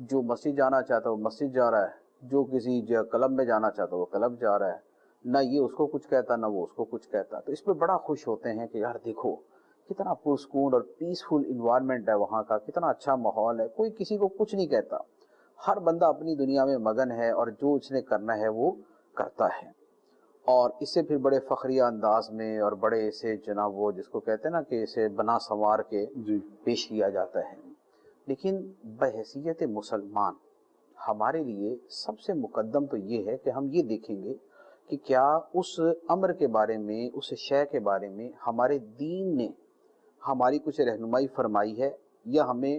جو مسجد جانا چاہتا ہے وہ مسجد جا رہا ہے، جو کسی کلب میں جانا چاہتا ہے وہ کلب جا رہا ہے، نہ یہ اس کو کچھ کہتا نہ وہ اس کو کچھ کہتا. تو اس پہ بڑا خوش ہوتے ہیں کہ یار دیکھو کتنا پرسکون اور پیسفل انوائرمنٹ ہے وہاں کا، کتنا اچھا ماحول ہے، کوئی کسی کو کچھ نہیں کہتا، ہر بندہ اپنی دنیا میں مگن ہے اور جو اس نے کرنا ہے وہ کرتا ہے. اور اس سے پھر بڑے فخریہ انداز میں اور بڑے اسے جناب وہ جس کو کہتے ہیں نا کہ اسے بنا سنوار کے جی پیش کیا جاتا ہے. لیکن بحیثیت مسلمان ہمارے لیے سب سے مقدم تو یہ ہے کہ ہم یہ دیکھیں گے کہ کیا اس امر کے بارے میں، اس شے کے بارے میں ہمارے دین نے ہماری کچھ رہنمائی فرمائی ہے یا ہمیں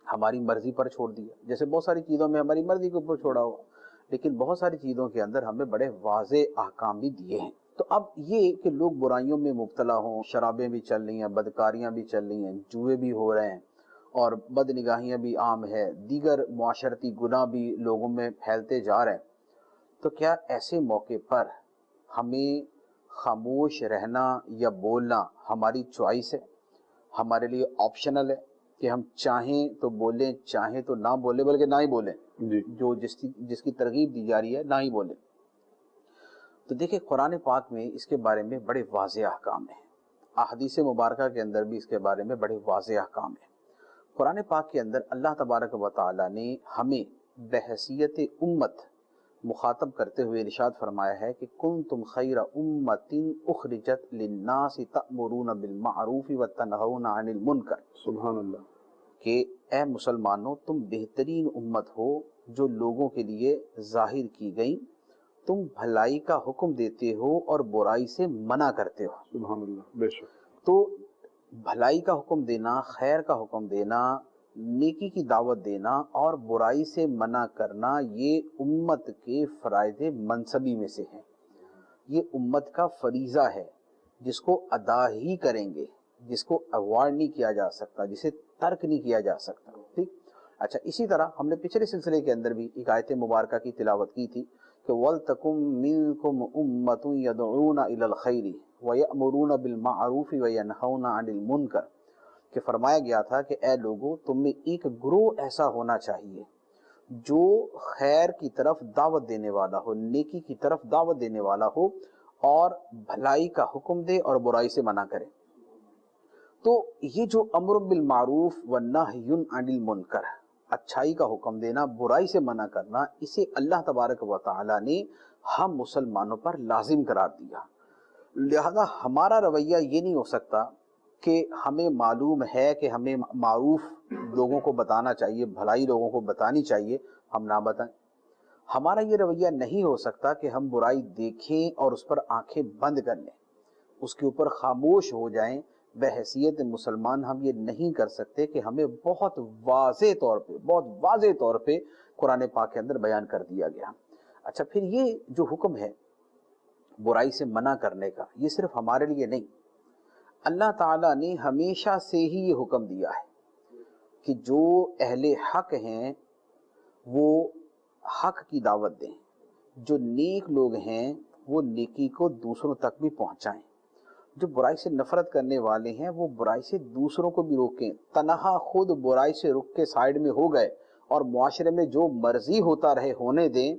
ہماری مرضی پر چھوڑ دیا. جیسے بہت ساری چیزوں میں ہماری مرضی کے اوپر چھوڑا ہوا، لیکن بہت ساری چیزوں کے اندر ہمیں بڑے واضح احکام بھی دیے ہیں. تو اب یہ کہ لوگ برائیوں میں مبتلا ہوں، شرابیں بھی چل رہی ہیں، بدکاریاں بھی چل رہی ہیں، جوئے بھی ہو رہے ہیں اور بد نگاہیاں بھی عام ہے، دیگر معاشرتی گناہ بھی لوگوں میں پھیلتے جا رہے ہیں. تو کیا ایسے موقع پر ہمیں خاموش رہنا یا بولنا ہماری چوائس ہے، ہمارے لیے آپشنل ہے کہ ہم چاہیں تو بولیں، چاہیں تو نہ بولیں، بلکہ نہ ہی بولیں، جی جو جس کی ترغیب دی جا رہی ہے نہ ہی بولیں. تو دیکھیں قرآن پاک میں اس کے بارے میں بڑے واضح احکام ہیں، احادیث مبارکہ کے اندر بھی اس کے بارے میں بڑے واضح احکام ہیں. قرآن پاک کے اندر اللہ تبارک و تعالی نے ہمیں بحیثیت امت مخاطب کرتے ہوئے ارشاد فرمایا ہے کہ کنتم خیر امت اخرجت للناس تأمرون بالمعروف وتنہون عن المنکر. سبحان اللہ. کہ اے مسلمانوں تم بہترین امت ہو جو لوگوں کے لیے ظاہر کی گئی، تم بھلائی کا حکم دیتے ہو اور برائی سے منع کرتے ہو. سبحان اللہ. بے شک. تو بھلائی کا حکم دینا، خیر کا حکم دینا، نیکی کی دعوت دینا اور برائی سے منع کرنا یہ امت کے فرائض منصبی میں سے ہیں. یہ امت کا فریضہ ہے جس کو ادا ہی کریں گے، جس کو اوائڈ نہیں کیا جا سکتا، جسے ترک نہیں کیا جا سکتا. ٹھیک. اچھا، اسی طرح ہم نے پچھلے سلسلے کے اندر بھی ایک آیت مبارکہ کی تلاوت کی تھی کہ وَلْتَكُمْ مِنْكُمْ أُمَّةٌ يَدْعُونَ إِلَى الْخَيْرِ وَيَأْمُرُونَ بِالْمَعْرُوفِ وَيَنْهَوْنَ عَنِ الْمُنْكَرِ، کہ فرمایا گیا تھا کہ اے لوگو تم میں ایک گروہ ایسا ہونا چاہیے جو خیر کی طرف دعوت دینے والا ہو، نیکی کی طرف دعوت دینے والا ہو اور بھلائی کا حکم دے اور برائی سے منع کرے. تو یہ جو امر بالمعروف والنہی عن المنکر، اچھائی کا حکم دینا، برائی سے منع کرنا، اسے اللہ تبارک و تعالی نے ہم مسلمانوں پر لازم قرار دیا. لہذا ہمارا رویہ یہ نہیں ہو سکتا کہ ہمیں معلوم ہے کہ ہمیں معروف لوگوں کو بتانا چاہیے، بھلائی لوگوں کو بتانی چاہیے، ہم نہ بتائیں. ہمارا یہ رویہ نہیں ہو سکتا کہ ہم برائی دیکھیں اور اس پر آنکھیں بند کر لیں، اس کے اوپر خاموش ہو جائیں. بحیثیت مسلمان ہم یہ نہیں کر سکتے کہ ہمیں بہت واضح طور پہ قرآن پاک کے اندر بیان کر دیا گیا. اچھا، پھر یہ جو حکم ہے برائی سے منع کرنے کا، یہ صرف ہمارے لیے نہیں، اللہ تعالیٰ نے ہمیشہ سے ہی یہ حکم دیا ہے کہ جو اہل حق ہیں وہ حق کی دعوت دیں، جو نیک لوگ ہیں وہ نیکی کو دوسروں تک بھی پہنچائیں، جو برائی سے نفرت کرنے والے ہیں وہ برائی سے دوسروں کو بھی روکیں. تنہا خود برائی سے رک کے سائیڈ میں ہو گئے اور معاشرے میں جو مرضی ہوتا رہے ہونے دیں،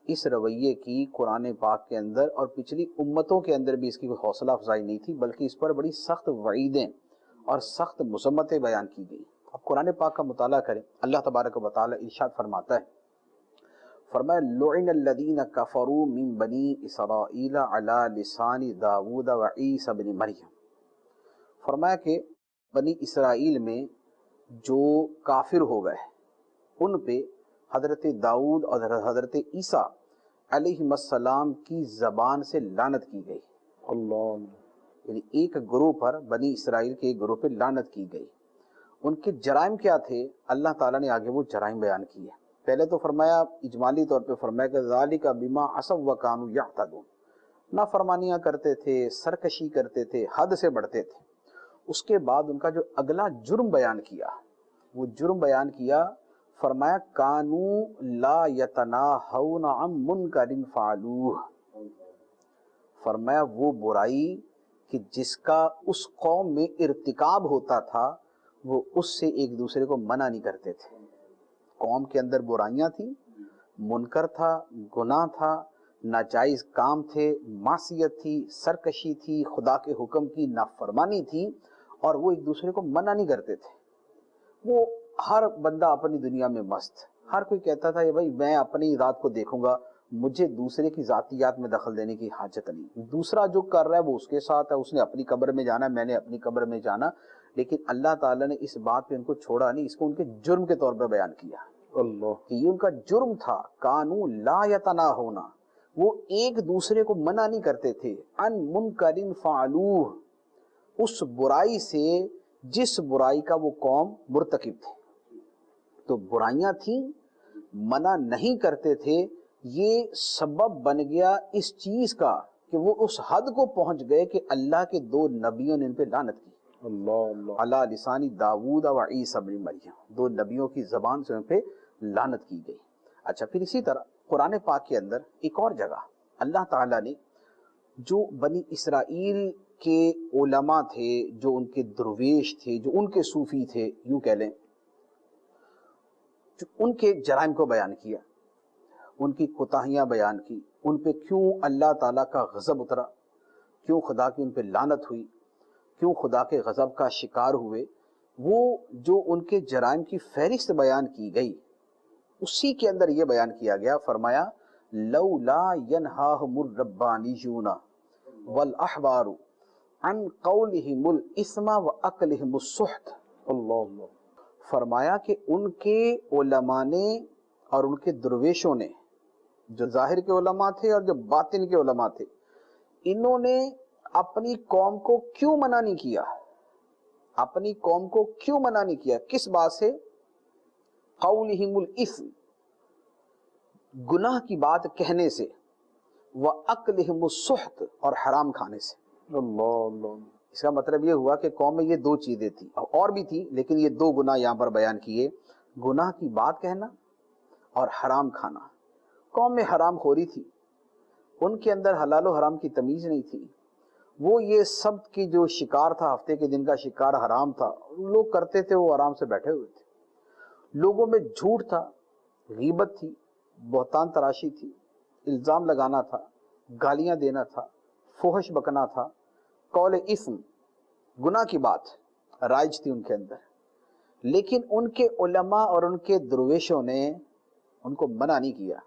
اس رویے کی قرآن پاک کے اندر اور پچھلی امتوں کے اندر بھی اس کی کوئی حوصلہ افزائی نہیں تھی، بلکہ اس پر بڑی سخت وعیدیں اور سخت مذمتیں بیان کی گئی. اب قرآن پاک کا مطالعہ کریں. اللہ تبارک و تعالی ارشاد فرماتا ہے، فرمایا لعن الذین کفروا من بنی اسرائیل علی لسان داود و عیسی بن مریم. فرمایا کہ بنی اسرائیل میں جو کافر ہو گئے ان پہ حضرت داؤد اور حضرت عیسیٰ علیہ السلام کی زبان سے لعنت کی گئی. اللہ. یعنی ایک گروہ پر، بنی اسرائیل کے ایک گروہ پہ لعنت کی گئی. ان کے جرائم کیا تھے؟ اللہ تعالیٰ نے آگے وہ جرائم بیان کیے. پہلے تو فرمایا اجمالی طور پہ فرمایا کہ ذالک بما عصوا وکانوا یعتدون، نافرمانیاں کرتے تھے، سرکشی کرتے تھے، حد سے بڑھتے تھے. اس کے بعد ان کا جو اگلا جرم بیان کیا، وہ جرم بیان کیا، فرمایا کانوا لا یتناہون عن منکر فعلوہ. فرمایا وہ برائی کہ جس کا اس قوم میں ارتکاب ہوتا تھا وہ اس سے ایک دوسرے کو منع نہیں کرتے تھے. قوم کے اندر برائیاں تھیں، منکر تھا، گناہ تھا، ناجائز کام تھے، معصیت تھی، سرکشی تھی، خدا کے حکم کی نافرمانی تھی، اور وہ ایک دوسرے کو منع نہیں کرتے تھے۔ وہ ہر بندہ اپنی دنیا میں مست، ہر کوئی کہتا تھا کہ بھائی میں اپنی ذات کو دیکھوں گا، مجھے دوسرے کی ذاتیات میں دخل دینے کی حاجت نہیں، دوسرا جو کر رہا ہے وہ اس کے ساتھ ہے، اس نے اپنی قبر میں جانا، میں نے اپنی قبر میں جانا۔ لیکن اللہ تعالیٰ نے اس بات پہ ان کو چھوڑا نہیں، اس کو ان کے جرم کے طور پہ بیان کیا اللہ، کہ یہ ان کا جرم تھا۔ کانوا لا یتناہون، وہ ایک دوسرے کو منع نہیں کرتے تھے، ان منکر فعلوہ، اس برائی سے جس برائی کا وہ قوم مرتکب تھی۔ تو برائیاں تھیں، منع نہیں کرتے تھے، یہ سبب بن گیا اس چیز کا کہ وہ اس حد کو پہنچ گئے کہ اللہ کے 2 نبیوں نے ان پہ لعنت کی، اللہ، اللہ، علی لسانی داؤد و عیسی ابن مریم، 2 نبیوں کی زبان سے ان پہ لعنت کی گئی۔ اچھا، پھر اسی طرح قرآن پاک کے اندر ایک اور جگہ اللہ تعالیٰ نے جو بنی اسرائیل کے علماء تھے، جو ان کے درویش تھے، جو ان کے صوفی تھے، یوں کہہ لیں، جو ان کے جرائم کو بیان کیا، ان کی کوتاہیاں بیان کی، ان پہ کیوں اللہ تعالیٰ کا غضب اترا، کیوں خدا کی ان پہ لعنت ہوئی، کیوں خدا کے غضب کا شکار ہوئے، وہ جو ان کے جرائم کی فہرست بیان کی گئی، اسی کے اندر یہ بیان کیا گیا، فرمایا لولا ینہاہم الربانیون والاحبار عن قولہم الاسم واکلہم السحت۔ اللہ، اللہ، فرمایا کہ ان کے علماء نے اور ان کے درویشوں نے، جو ظاہر کے علماء تھے اور جو باطن کے علماء تھے، انہوں نے اپنی قوم کو کیوں منع نہیں کیا، اپنی قوم کو کیوں منع نہیں کیا، کس بات سے؟ قولہم الاسم، گناہ کی بات کہنے سے، وَأَكْلِهِمُ السُّحْتِ، اور حرام کھانے سے۔ اللہ، اللہ، اس کا مطلب یہ ہوا کہ قوم میں یہ 2 چیزیں تھیں، اور بھی تھی لیکن یہ 2 گناہ یہاں پر بیان کیے، گناہ کی بات کہنا اور حرام کھانا۔ قوم میں حرام خوری تھی، ان کے اندر حلال و حرام کی تمیز نہیں تھی، وہ یہ سبت کی جو شکار تھا، ہفتے کے دن کا شکار حرام تھا، لوگ کرتے تھے، وہ آرام سے بیٹھے ہوئے تھے۔ لوگوں میں جھوٹ تھا، غیبت تھی، بہتان تراشی تھی، الزام لگانا تھا، گالیاں دینا تھا، فحش بکنا تھا، قول اسم، گناہ کی بات رائج تھی ان کے اندر۔ لیکن ان کے علماء اور ان کے درویشوں نے ان کو منع نہیں کیا،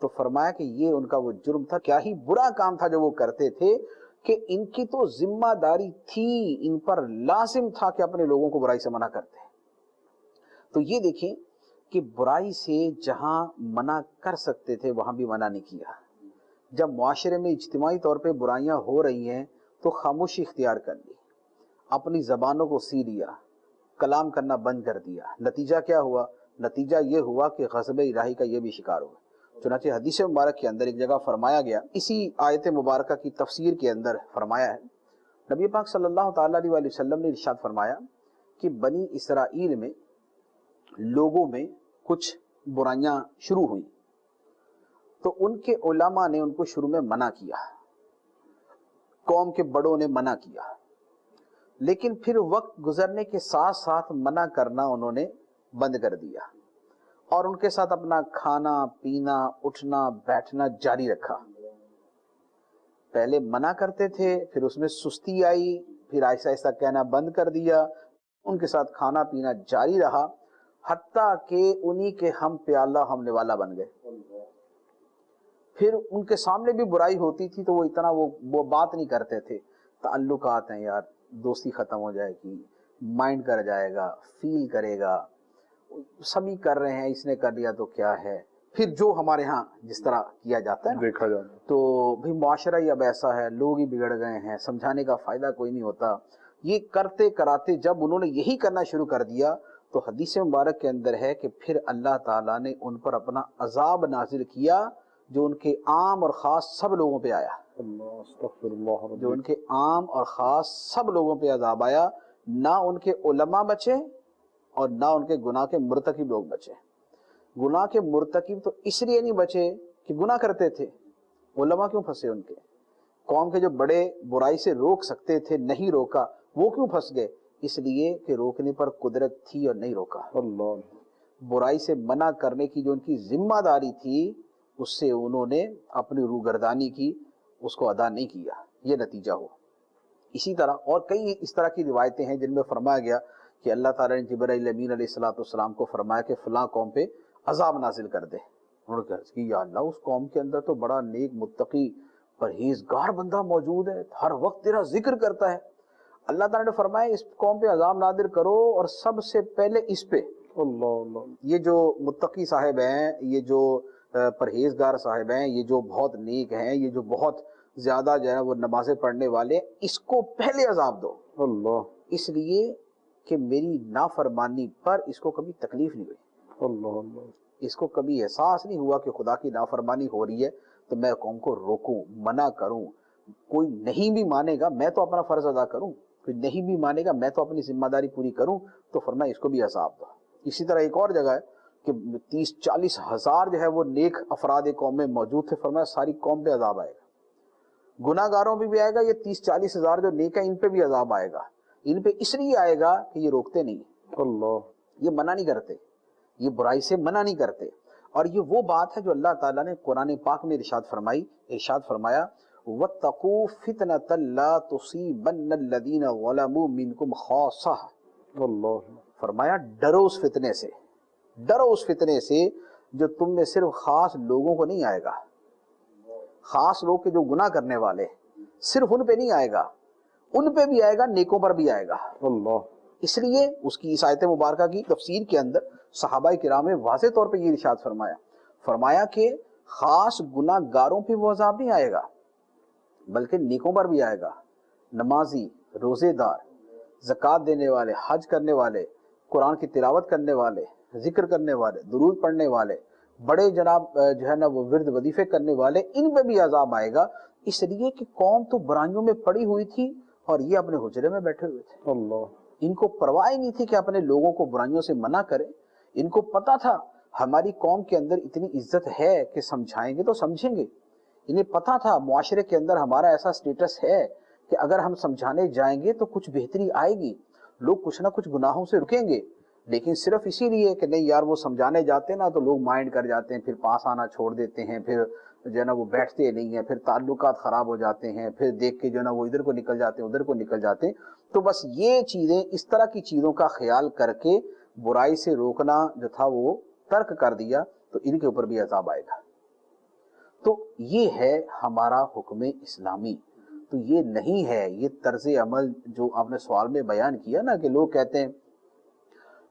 تو فرمایا کہ یہ ان کا وہ جرم تھا، کیا ہی برا کام تھا جو وہ کرتے تھے، کہ ان کی تو ذمہ داری تھی، ان پر لازم تھا کہ اپنے لوگوں کو برائی سے منع کرتے۔ تو یہ دیکھیں کہ برائی سے جہاں منع کر سکتے تھے وہاں بھی منع نہیں کیا۔ جب معاشرے میں اجتماعی طور پہ برائیاں ہو رہی ہیں تو خاموشی اختیار کر لی، اپنی زبانوں کو سی لیا، کلام کرنا بند کر دیا۔ نتیجہ کیا ہوا؟ نتیجہ یہ ہوا کہ غضب الہی کا یہ بھی شکار ہوا۔ چنانچہ حدیث مبارک کے اندر ایک جگہ فرمایا گیا، اسی آیت مبارکہ کی تفسیر کے اندر فرمایا ہے، نبی پاک صلی اللہ تعالیٰ علیہ وسلم نے ارشاد فرمایا کہ بنی اسرائیل میں لوگوں میں کچھ برائیاں شروع ہوئیں، تو ان کے علماء نے ان کو شروع میں منع کیا، قوم کے بڑوں نے منع کیا، لیکن پھر وقت گزرنے کے ساتھ ساتھ منع کرنا انہوں نے بند کر دیا، اور ان کے ساتھ اپنا کھانا پینا اٹھنا بیٹھنا جاری رکھا۔ پہلے منع کرتے تھے، پھر اس میں سستی آئی، پھر آہستہ آہستہ کہنا بند کر دیا، ان کے ساتھ کھانا پینا جاری رہا، حتیٰ کہ انہی کے ہم پیالہ ہم نوالا بن گئے۔ پھر ان کے سامنے بھی برائی ہوتی تھی تو وہ اتنا وہ بات نہیں کرتے تھے، تعلقات ہیں یار، دوستی ختم ہو جائے گی، مائنڈ کر جائے گا، فیل کرے گا، سبھی کر رہے ہیں، اس نے کر لیا تو کیا ہے، پھر جو ہمارے ہاں جس طرح کیا جاتا ہے نا، دیکھا جاتا ہے، تو بھی معاشرہ ہی اب ایسا ہے، لوگ ہی بگڑ گئے ہیں، سمجھانے کا فائدہ کوئی نہیں ہوتا۔ یہ کرتے کراتے جب انہوں نے یہی کرنا شروع کر دیا تو حدیث مبارک کے اندر ہے کہ پھر اللہ تعالیٰ نے ان پر اپنا عذاب نازل کیا جو ان کے عام اور خاص سب لوگوں پہ آیا، اللہ استغفر اللہ ربی، جو ان کے عام اور خاص سب لوگوں پہ عذاب آیا، نہ ان کے علماء بچے اور نہ ان کے گناہ کے مرتکب لوگ بچے۔ گناہ کے مرتکب تو اس لیے نہیں بچے کہ گناہ کرتے تھے، علماء کیوں پھنسے؟ ان کے قوم کے جو بڑے برائی سے روک سکتے تھے نہیں روکا، وہ کیوں پھنس گئے؟ اس لیے کہ روکنے پر قدرت تھی اور نہیں روکا۔ اللہ، برائی سے منع کرنے کی جو ان کی ذمہ داری تھی اس سے انہوں نے اپنی روگردانی کی، اس کو ادا نہیں کیا، یہ نتیجہ ہوا۔ اسی طرح اور کئی اس طرح کی روایتیں ہیں جن میں فرمایا گیا کہ اللہ تعالیٰ نے جبرائیل امین علیہ السلام کو فرمایا کہ فلاں قوم پہ عذاب نازل کر دے۔ انہوں نے کہا کہ یا اللہ، اس قوم کے اندر تو بڑا نیک متقی پرہیزگار بندہ موجود ہے، ہر وقت تیرا ذکر کرتا ہے۔ اللہ تعالیٰ نے فرمایا اس قوم پہ عذاب نازل کرو اور سب سے پہلے اس پہ۔ اللہ اللہ، یہ جو متقی صاحب ہیں، یہ جو پرہیزگار صاحب ہیں، یہ جو بہت نیک ہیں، یہ جو بہت زیادہ جو ہے وہ نمازیں پڑھنے والے، اس کو پہلے عذاب دو۔ اللہ اس لیے کہ میری نافرمانی پر اس کو کبھی تکلیف نہیں ہوئی، اللہ اللہ، اس کو کبھی احساس نہیں ہوا کہ خدا کی نافرمانی ہو رہی ہے تو میں قوم کو روکوں، منع کروں۔ کوئی نہیں بھی مانے گا میں تو اپنا فرض ادا کروں، کوئی نہیں بھی مانے گا میں تو اپنی ذمہ داری پوری کروں، تو فرمایا اس کو بھی عذاب دو۔ اسی طرح ایک اور جگہ ہے کہ 30-40 ہزار جو ہے وہ نیک افراد قوم میں موجود تھے، فرمایا ساری قوم پہ عذاب آئے گا، گناہ گاروں پہ بھی آئے گا، یہ 30-40 ہزار جو نیک ہیں ان پہ بھی عذاب آئے گا۔ ان پہ اس لیے آئے گا کہ یہ روکتے نہیں، اللہ، یہ منع نہیں کرتے، یہ برائی سے منع نہیں کرتے۔ اور یہ وہ بات ہے جو اللہ تعالیٰ نے قرآن پاک میں ارشاد فرمایا وَاتَّقُوا فِتْنَةً لَا تُصِيبَنَّ الَّذِينَ ظَلَمُوا مِنْكُمْ خَاصَّةً۔ اللہ، فرمایا ڈرو اس فتنے سے، ڈرو اس فتنے سے جو تم میں صرف خاص لوگوں کو نہیں آئے گا، خاص لوگ کے جو گناہ کرنے والے صرف ان پہ نہیں آئے گا، ان پہ بھی آئے گا، نیکوں پر بھی آئے گا۔ اللہ، اس لیے اس کی اس آیت مبارکہ کی تفسیر کے اندر صحابہ کرام نے واضح طور پہ یہ ارشاد فرمایا کہ خاص گناہ گاروں پہ وہ عذاب نہیں آئے گا بلکہ نیکوں پر بھی آئے گا۔ نمازی، روزے دار، زکوٰۃ دینے والے، حج کرنے والے، قرآن کی تلاوت کرنے والے، ذکر کرنے والے، درود پڑھنے والے، بڑے جناب جو ہے نا وہ ورد وظیفے کرنے والے، ان پہ بھی عذاب آئے گا۔ اس لیے کہ قوم تو برائیوں میں پڑی ہوئی تھی اور یہ اپنے حجرے میں بیٹھے ہوئے تھے، اللہ، ان کو پرواہ نہیں تھی کہ اپنے لوگوں کو برائیوں سے منع کریں۔ ان کو پتا تھا ہماری قوم کے اندر اتنی عزت ہے کہ سمجھائیں گے تو سمجھیں گے، انہیں پتا تھا معاشرے کے اندر ہمارا ایسا سٹیٹس ہے کہ اگر ہم سمجھانے جائیں گے تو کچھ بہتری آئے گی، لوگ کچھ نہ کچھ گناہوں سے رکیں گے۔ لیکن صرف اسی لیے کہ نہیں یار وہ سمجھانے جاتے ہیں نا تو لوگ مائنڈ کر جاتے ہیں، پھر پاس آنا چھوڑ دیتے ہیں، پھر جو ہے نا وہ بیٹھتے نہیں ہیں، پھر تعلقات خراب ہو جاتے ہیں، پھر دیکھ کے جو ہے نا وہ ادھر کو نکل جاتے ہیں ادھر کو نکل جاتے ہیں۔ تو بس یہ چیزیں، اس طرح کی چیزوں کا خیال کر کے برائی سے روکنا جو تھا وہ ترک کر دیا، تو ان کے اوپر بھی عذاب آئے گا۔ تو یہ ہے ہمارا حکم اسلامی۔ تو یہ نہیں ہے یہ طرز عمل جو آپ نے سوال میں بیان کیا نا کہ لوگ کہتے ہیں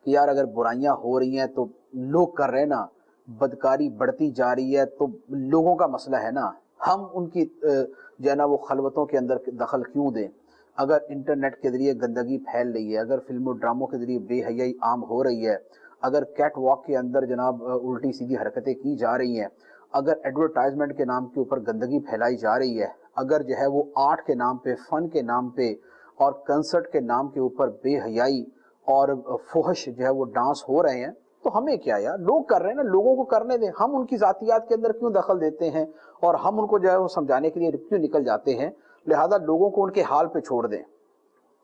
کہ یار اگر برائیاں ہو رہی ہیں تو لوگ کر رہے ہیں نا، بدکاری بڑھتی جا رہی ہے تو لوگوں کا مسئلہ ہے نا، ہم ان کی جو ہے نا وہ خلوتوں کے اندر دخل کیوں دیں؟ اگر انٹرنیٹ کے ذریعے گندگی پھیل رہی ہے، اگر فلم و ڈراموں کے ذریعے بے حیائی عام ہو رہی ہے، اگر کیٹ واک کے اندر جناب الٹی سیدھی حرکتیں کی جا رہی ہیں، اگر ایڈورٹائزمنٹ کے نام کے اوپر گندگی پھیلائی جا رہی ہے، اگر جو ہے وہ آرٹ کے نام پہ، فن کے نام پہ اور کنسرٹ کے نام کے اوپر بے حیائی اور فحش جو ہے وہ ڈانس ہو رہے ہیں، تو ہمیں کیا یار، لوگ کر رہے ہیں نا، لوگوں کو کرنے دیں، ہم ان کی ذاتیات کے اندر کیوں دخل دیتے ہیں اور ہم ان کو جو ہے وہ سمجھانے کے لیے کیوں نکل جاتے ہیں؟ لہذا لوگوں کو ان کے حال پہ چھوڑ دیں۔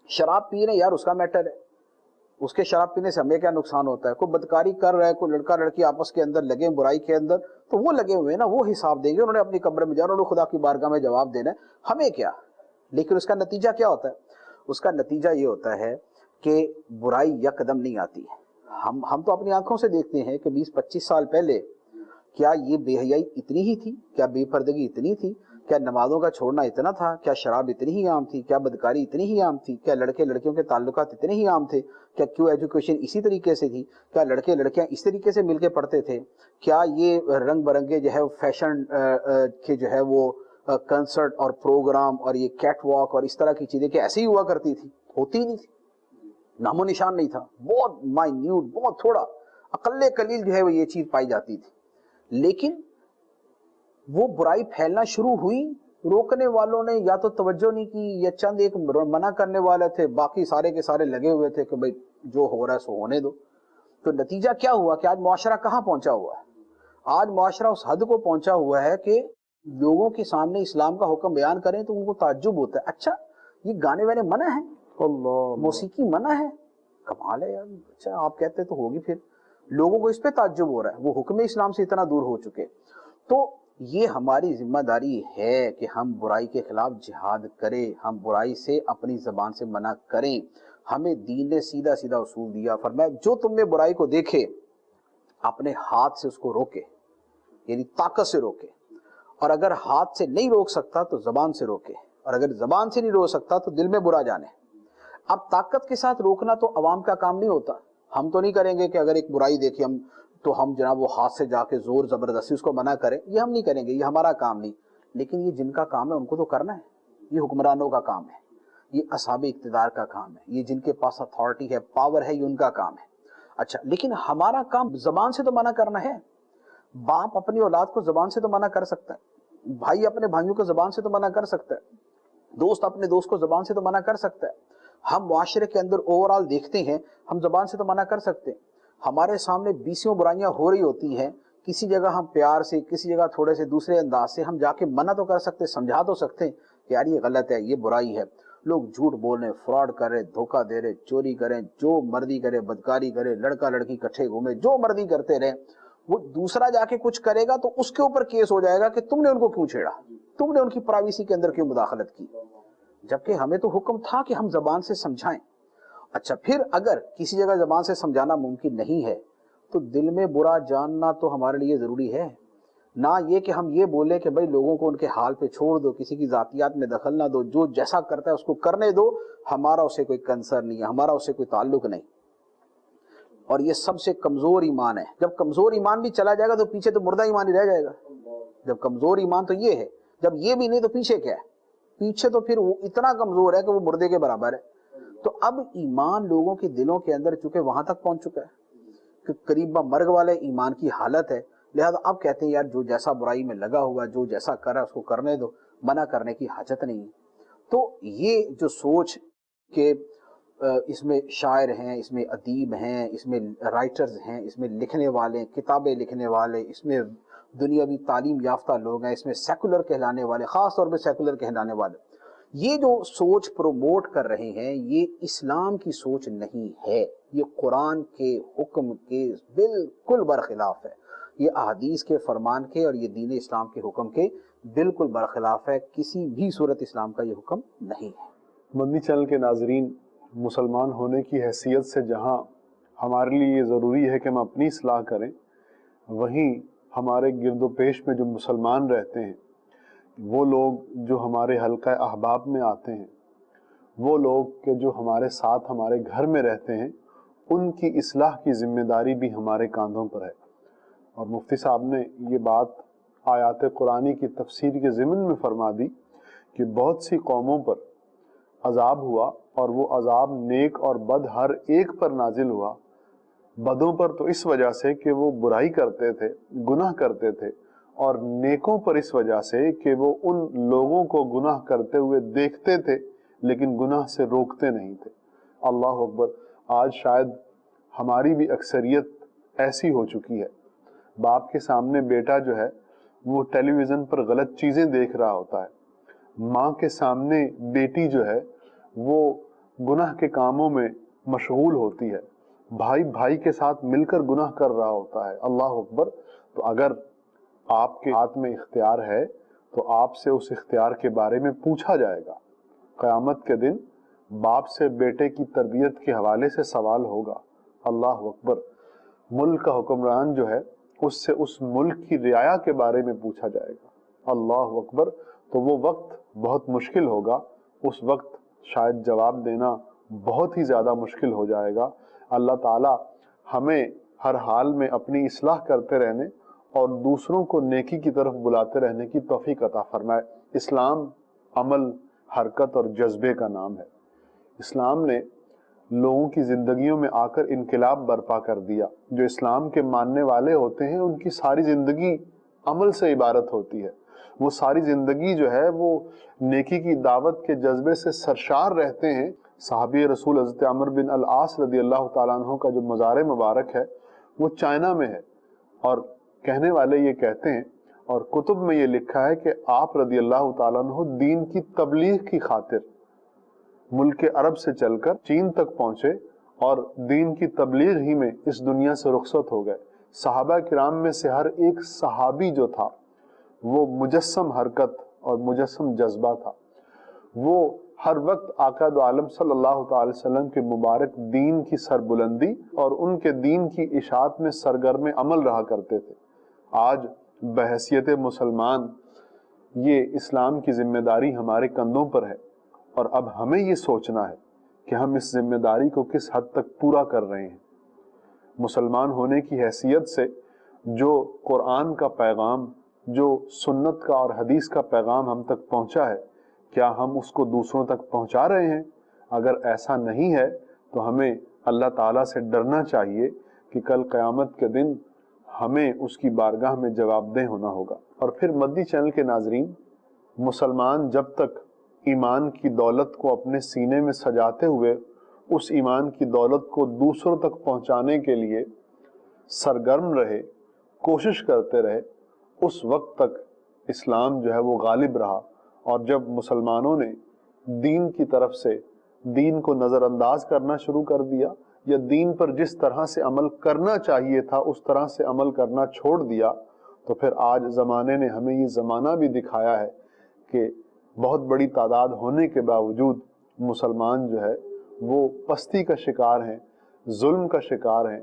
شراب پی رہے ہیں یار، اس کا میٹر ہے، اس کے شراب پینے سے ہمیں کیا نقصان ہوتا ہے؟ کوئی بدکاری کر رہا ہے، کوئی لڑکا لڑکی آپس کے اندر لگے برائی کے اندر، تو وہ لگے ہوئے ہیں نا، وہ حساب دیں گے، انہوں نے اپنی قبر میں جانا، انہوں نے خدا کی بارگاہ میں جواب دینا ہے، ہمیں کیا؟ لیکن اس کا نتیجہ کیا ہوتا ہے؟ اس کا نتیجہ یہ ہوتا ہے کہ برائی یکدم نہیں آتی۔ ہم تو اپنی آنکھوں سے دیکھتے ہیں کہ 20-25 سال پہلے کیا یہ بے حیائی اتنی ہی تھی؟ کیا بے پردگی اتنی تھی؟ کیا نمازوں کا چھوڑنا اتنا تھا؟ کیا شراب اتنی ہی عام تھی؟ کیا بدکاری اتنی ہی عام تھی؟ کیا لڑکے لڑکیوں کے تعلقات اتنے ہی عام تھے؟ کیا کیوں ایجوکیشن اسی طریقے سے تھی؟ کیا لڑکے لڑکیاں اس طریقے سے مل کے پڑھتے تھے؟ کیا یہ رنگ برنگے جو ہے فیشن کے جو ہے وہ کنسرٹ اور پروگرام اور یہ کیٹ واک اور اس طرح کی چیزیں کہ ایسے ہی ہوا کرتی تھی؟ ہوتی ہی نہیں تھی، نام و نشان نہیں تھا، بہت مائنیوٹ، بہت تھوڑا اقل قلیل جو ہے وہ یہ چیز پائی جاتی تھی۔ لیکن وہ برائی پھیلنا شروع ہوئی، روکنے والوں نے یا تو توجہ نہیں کی یا چند ایک منع کرنے والے تھے، باقی سارے کے سارے لگے ہوئے تھے کہ بھئی جو ہو رہا ہے سو ہونے دو۔ تو نتیجہ کیا ہوا کہ آج معاشرہ کہاں پہنچا ہوا ہے؟ آج معاشرہ اس حد کو پہنچا ہوا ہے کہ لوگوں کے سامنے اسلام کا حکم بیان کریں تو ان کو تعجب ہوتا ہے، اچھا یہ گانے وانے منع ہیں، اللہ، موسیقی منع ہے، کمال ہے یار، اچھا آپ کہتے تو ہوگی پھر لوگوں کو اس پہ تعجب ہو رہا ہے، وہ حکم اسلام سے اتنا دور ہو چکے۔ تو یہ ہماری ذمہ داری ہے کہ ہم برائی کے خلاف جہاد کریں، ہم برائی سے اپنی زبان سے منع کریں۔ ہمیں دین نے سیدھا سیدھا اصول دیا، فرمایا جو تم میں برائی کو دیکھے اپنے ہاتھ سے اس کو روکے، یعنی طاقت سے روکے، اور اگر ہاتھ سے نہیں روک سکتا تو زبان سے روکے، اور اگر زبان سے نہیں روک سکتا تو دل میں برا جانے۔ اب طاقت کے ساتھ روکنا تو عوام کا کام نہیں ہوتا، ہم تو نہیں کریں گے کہ اگر ایک برائی دیکھی تو ہم جناب وہ ہاتھ سے جا کے زور زبردستی اس کو منع کریں، یہ ہم نہیں کریں گے، یہ ہمارا کام نہیں۔ لیکن یہ جن کا کام ہے ان کو تو کرنا ہے، یہ حکمرانوں کا کام ہے، یہ اصحاب اقتدار کا کام ہے، یہ جن کے پاس اتھارٹی ہے، پاور ہے، یہ ان کا کام ہے۔ اچھا، لیکن ہمارا کام زبان سے تو منع کرنا ہے۔ باپ اپنی اولاد کو زبان سے تو منع کر سکتا ہے، بھائی اپنے بھائیوں کو زبان سے تو منع کر سکتا ہے، دوست اپنے دوست کو زبان سے تو منع کر سکتا ہے۔ ہم معاشرے کے اندر اوورال دیکھتے ہیں، ہم زبان سے تو منع کر سکتے ہیں۔ ہمارے سامنے بیسیوں برائیاں ہو رہی ہوتی ہیں، کسی جگہ ہم پیار سے، کسی جگہ تھوڑے سے دوسرے انداز سے ہم جا کے منع تو کر سکتے، سمجھا تو سکتے کہ یار یہ غلط ہے، یہ برائی ہے۔ لوگ جھوٹ بول رہے، فراڈ کر رہے، دھوکہ دے رہے، چوری کریں، جو مرضی کرے، بدکاری کرے، لڑکا لڑکی کٹھے گھومے، جو مرضی کرتے رہے۔ وہ دوسرا جا کے کچھ کرے گا تو اس کے اوپر کیس ہو جائے گا کہ تم نے ان کو کیوں چھیڑا، تم نے ان کی پرائیویسی کے اندر کیوں مداخلت کی، جبکہ ہمیں تو حکم تھا کہ ہم زبان سے سمجھائیں۔ اچھا، پھر اگر کسی جگہ زبان سے سمجھانا ممکن نہیں ہے تو دل میں برا جاننا تو ہمارے لیے ضروری ہے، نہ یہ کہ ہم یہ بولیں کہ بھائی لوگوں کو ان کے حال پہ چھوڑ دو، کسی کی ذاتیات میں دخل نہ دو، جو جیسا کرتا ہے اس کو کرنے دو، ہمارا اسے کوئی کنسرن نہیں ہے، ہمارا اسے کوئی تعلق نہیں۔ اور یہ سب سے کمزور ایمان ہے۔ جب کمزور ایمان بھی چلا جائے گا تو پیچھے تو مردہ ایمان ہی رہ جائے گا۔ جب کمزور ایمان تو یہ ہے، جب یہ بھی نہیں تو پیچھے کیا ہے؟ پیچھے تو پھر وہ اتنا کمزور ہے کہ وہ مردے کے برابر ہے۔ تو اب ایمان لوگوں کے دلوں کے اندر چونکہ وہاں تک پہنچ چکا ہے کہ قریب مرگ والے ایمان کی حالت ہے، لہذا اب کہتے ہیں یار جو جیسا برائی میں لگا ہوا، جو جیسا کر رہا ہے اس کو کرنے دو، منع کرنے کی حاجت نہیں ہے۔ تو یہ جو سوچ کہ اس میں شاعر ہیں، اس میں ادیب ہیں، اس میں رائٹرز ہیں، اس میں لکھنے والے، کتابیں لکھنے والے، اس میں دنیاوی تعلیم یافتہ لوگ ہیں، اس میں سیکولر کہلانے والے، خاص طور پہ سیکولر کہلانے والے، یہ جو سوچ پروموٹ کر رہے ہیں یہ اسلام کی سوچ نہیں ہے، یہ قرآن کے حکم کے بالکل برخلاف ہے، یہ احادیث کے فرمان کے اور یہ دین اسلام کے حکم کے بالکل برخلاف ہے، کسی بھی صورت اسلام کا یہ حکم نہیں ہے۔ مدنی چینل کے ناظرین، مسلمان ہونے کی حیثیت سے جہاں ہمارے لیے یہ ضروری ہے کہ ہم اپنی اصلاح کریں، وہیں ہمارے گرد و پیش میں جو مسلمان رہتے ہیں، وہ لوگ جو ہمارے حلقہ احباب میں آتے ہیں، وہ لوگ کہ جو ہمارے ساتھ ہمارے گھر میں رہتے ہیں، ان کی اصلاح کی ذمہ داری بھی ہمارے کاندھوں پر ہے۔ اور مفتی صاحب نے یہ بات آیات قرآنی کی تفسیر کے ضمن میں فرما دی کہ بہت سی قوموں پر عذاب ہوا اور وہ عذاب نیک اور بد ہر ایک پر نازل ہوا۔ بدوں پر تو اس وجہ سے کہ وہ برائی کرتے تھے، گناہ کرتے تھے، اور نیکوں پر اس وجہ سے کہ وہ ان لوگوں کو گناہ کرتے ہوئے دیکھتے تھے لیکن گناہ سے روکتے نہیں تھے۔ اللہ اکبر، آج شاید ہماری بھی اکثریت ایسی ہو چکی ہے، باپ کے سامنے بیٹا جو ہے وہ ٹیلی ویژن پر غلط چیزیں دیکھ رہا ہوتا ہے، ماں کے سامنے بیٹی جو ہے وہ گناہ کے کاموں میں مشغول ہوتی ہے، بھائی بھائی کے ساتھ مل کر گناہ کر رہا ہوتا ہے۔ اللہ اکبر۔ تو اگر آپ کے ہاتھ میں اختیار ہے تو آپ سے اس اختیار کے بارے میں پوچھا جائے گا۔ قیامت کے دن باپ سے بیٹے کی تربیت کے حوالے سے سوال ہوگا۔ اللہ اکبر۔ ملک کا حکمران جو ہے اس سے اس ملک کی رعایا کے بارے میں پوچھا جائے گا۔ اللہ اکبر۔ تو وہ وقت بہت مشکل ہوگا، اس وقت شاید جواب دینا بہت ہی زیادہ مشکل ہو جائے گا۔ اللہ تعالی ہمیں ہر حال میں اپنی اصلاح کرتے رہنے اور دوسروں کو نیکی کی طرف بلاتے رہنے کی توفیق عطا فرمائے۔ اسلام عمل، حرکت اور جذبے کا نام ہے۔ اسلام نے لوگوں کی زندگیوں میں آ کر انقلاب برپا کر دیا۔ جو اسلام کے ماننے والے ہوتے ہیں ان کی ساری زندگی عمل سے عبارت ہوتی ہے، وہ ساری زندگی جو ہے وہ نیکی کی دعوت کے جذبے سے سرشار رہتے ہیں۔ صحابی رسول حضرت عمرو بن العاص رضی اللہ تعالیٰ عنہ کا جو مزار مبارک ہے وہ چائنا میں ہے، اور کہنے والے یہ کہتے ہیں اور کتب میں یہ لکھا ہے کہ آپ رضی اللہ تعالیٰ عنہ دین کی تبلیغ کی خاطر ملک عرب سے چل کر چین تک پہنچے اور دین کی تبلیغ ہی میں اس دنیا سے رخصت ہو گئے۔ صحابہ کرام میں سے ہر ایک صحابی جو تھا وہ مجسم حرکت اور مجسم جذبہ تھا، وہ ہر وقت آقا دو عالم صلی اللہ تعالی وسلم کے مبارک دین کی سربلندی اور ان کے دین کی اشاعت میں سرگرم عمل رہا کرتے تھے۔ آج بحیثیت مسلمان یہ اسلام کی ذمہ داری ہمارے کندھوں پر ہے، اور اب ہمیں یہ سوچنا ہے کہ ہم اس ذمہ داری کو کس حد تک پورا کر رہے ہیں۔ مسلمان ہونے کی حیثیت سے جو قرآن کا پیغام، جو سنت کا اور حدیث کا پیغام ہم تک پہنچا ہے، کیا ہم اس کو دوسروں تک پہنچا رہے ہیں؟ اگر ایسا نہیں ہے تو ہمیں اللہ تعالیٰ سے ڈرنا چاہیے کہ کل قیامت کے دن ہمیں اس کی بارگاہ میں جواب دہ ہونا ہوگا۔ اور پھر مدنی چینل کے ناظرین، مسلمان جب تک ایمان کی دولت کو اپنے سینے میں سجاتے ہوئے اس ایمان کی دولت کو دوسروں تک پہنچانے کے لیے سرگرم رہے، کوشش کرتے رہے، اس وقت تک اسلام جو ہے وہ غالب رہا۔ اور جب مسلمانوں نے دین کی طرف سے دین کو نظر انداز کرنا شروع کر دیا، یا دین پر جس طرح سے عمل کرنا چاہیے تھا اس طرح سے عمل کرنا چھوڑ دیا، تو پھر آج زمانے نے ہمیں یہ زمانہ بھی دکھایا ہے کہ بہت بڑی تعداد ہونے کے باوجود مسلمان جو ہے وہ پستی کا شکار ہیں، ظلم کا شکار ہیں،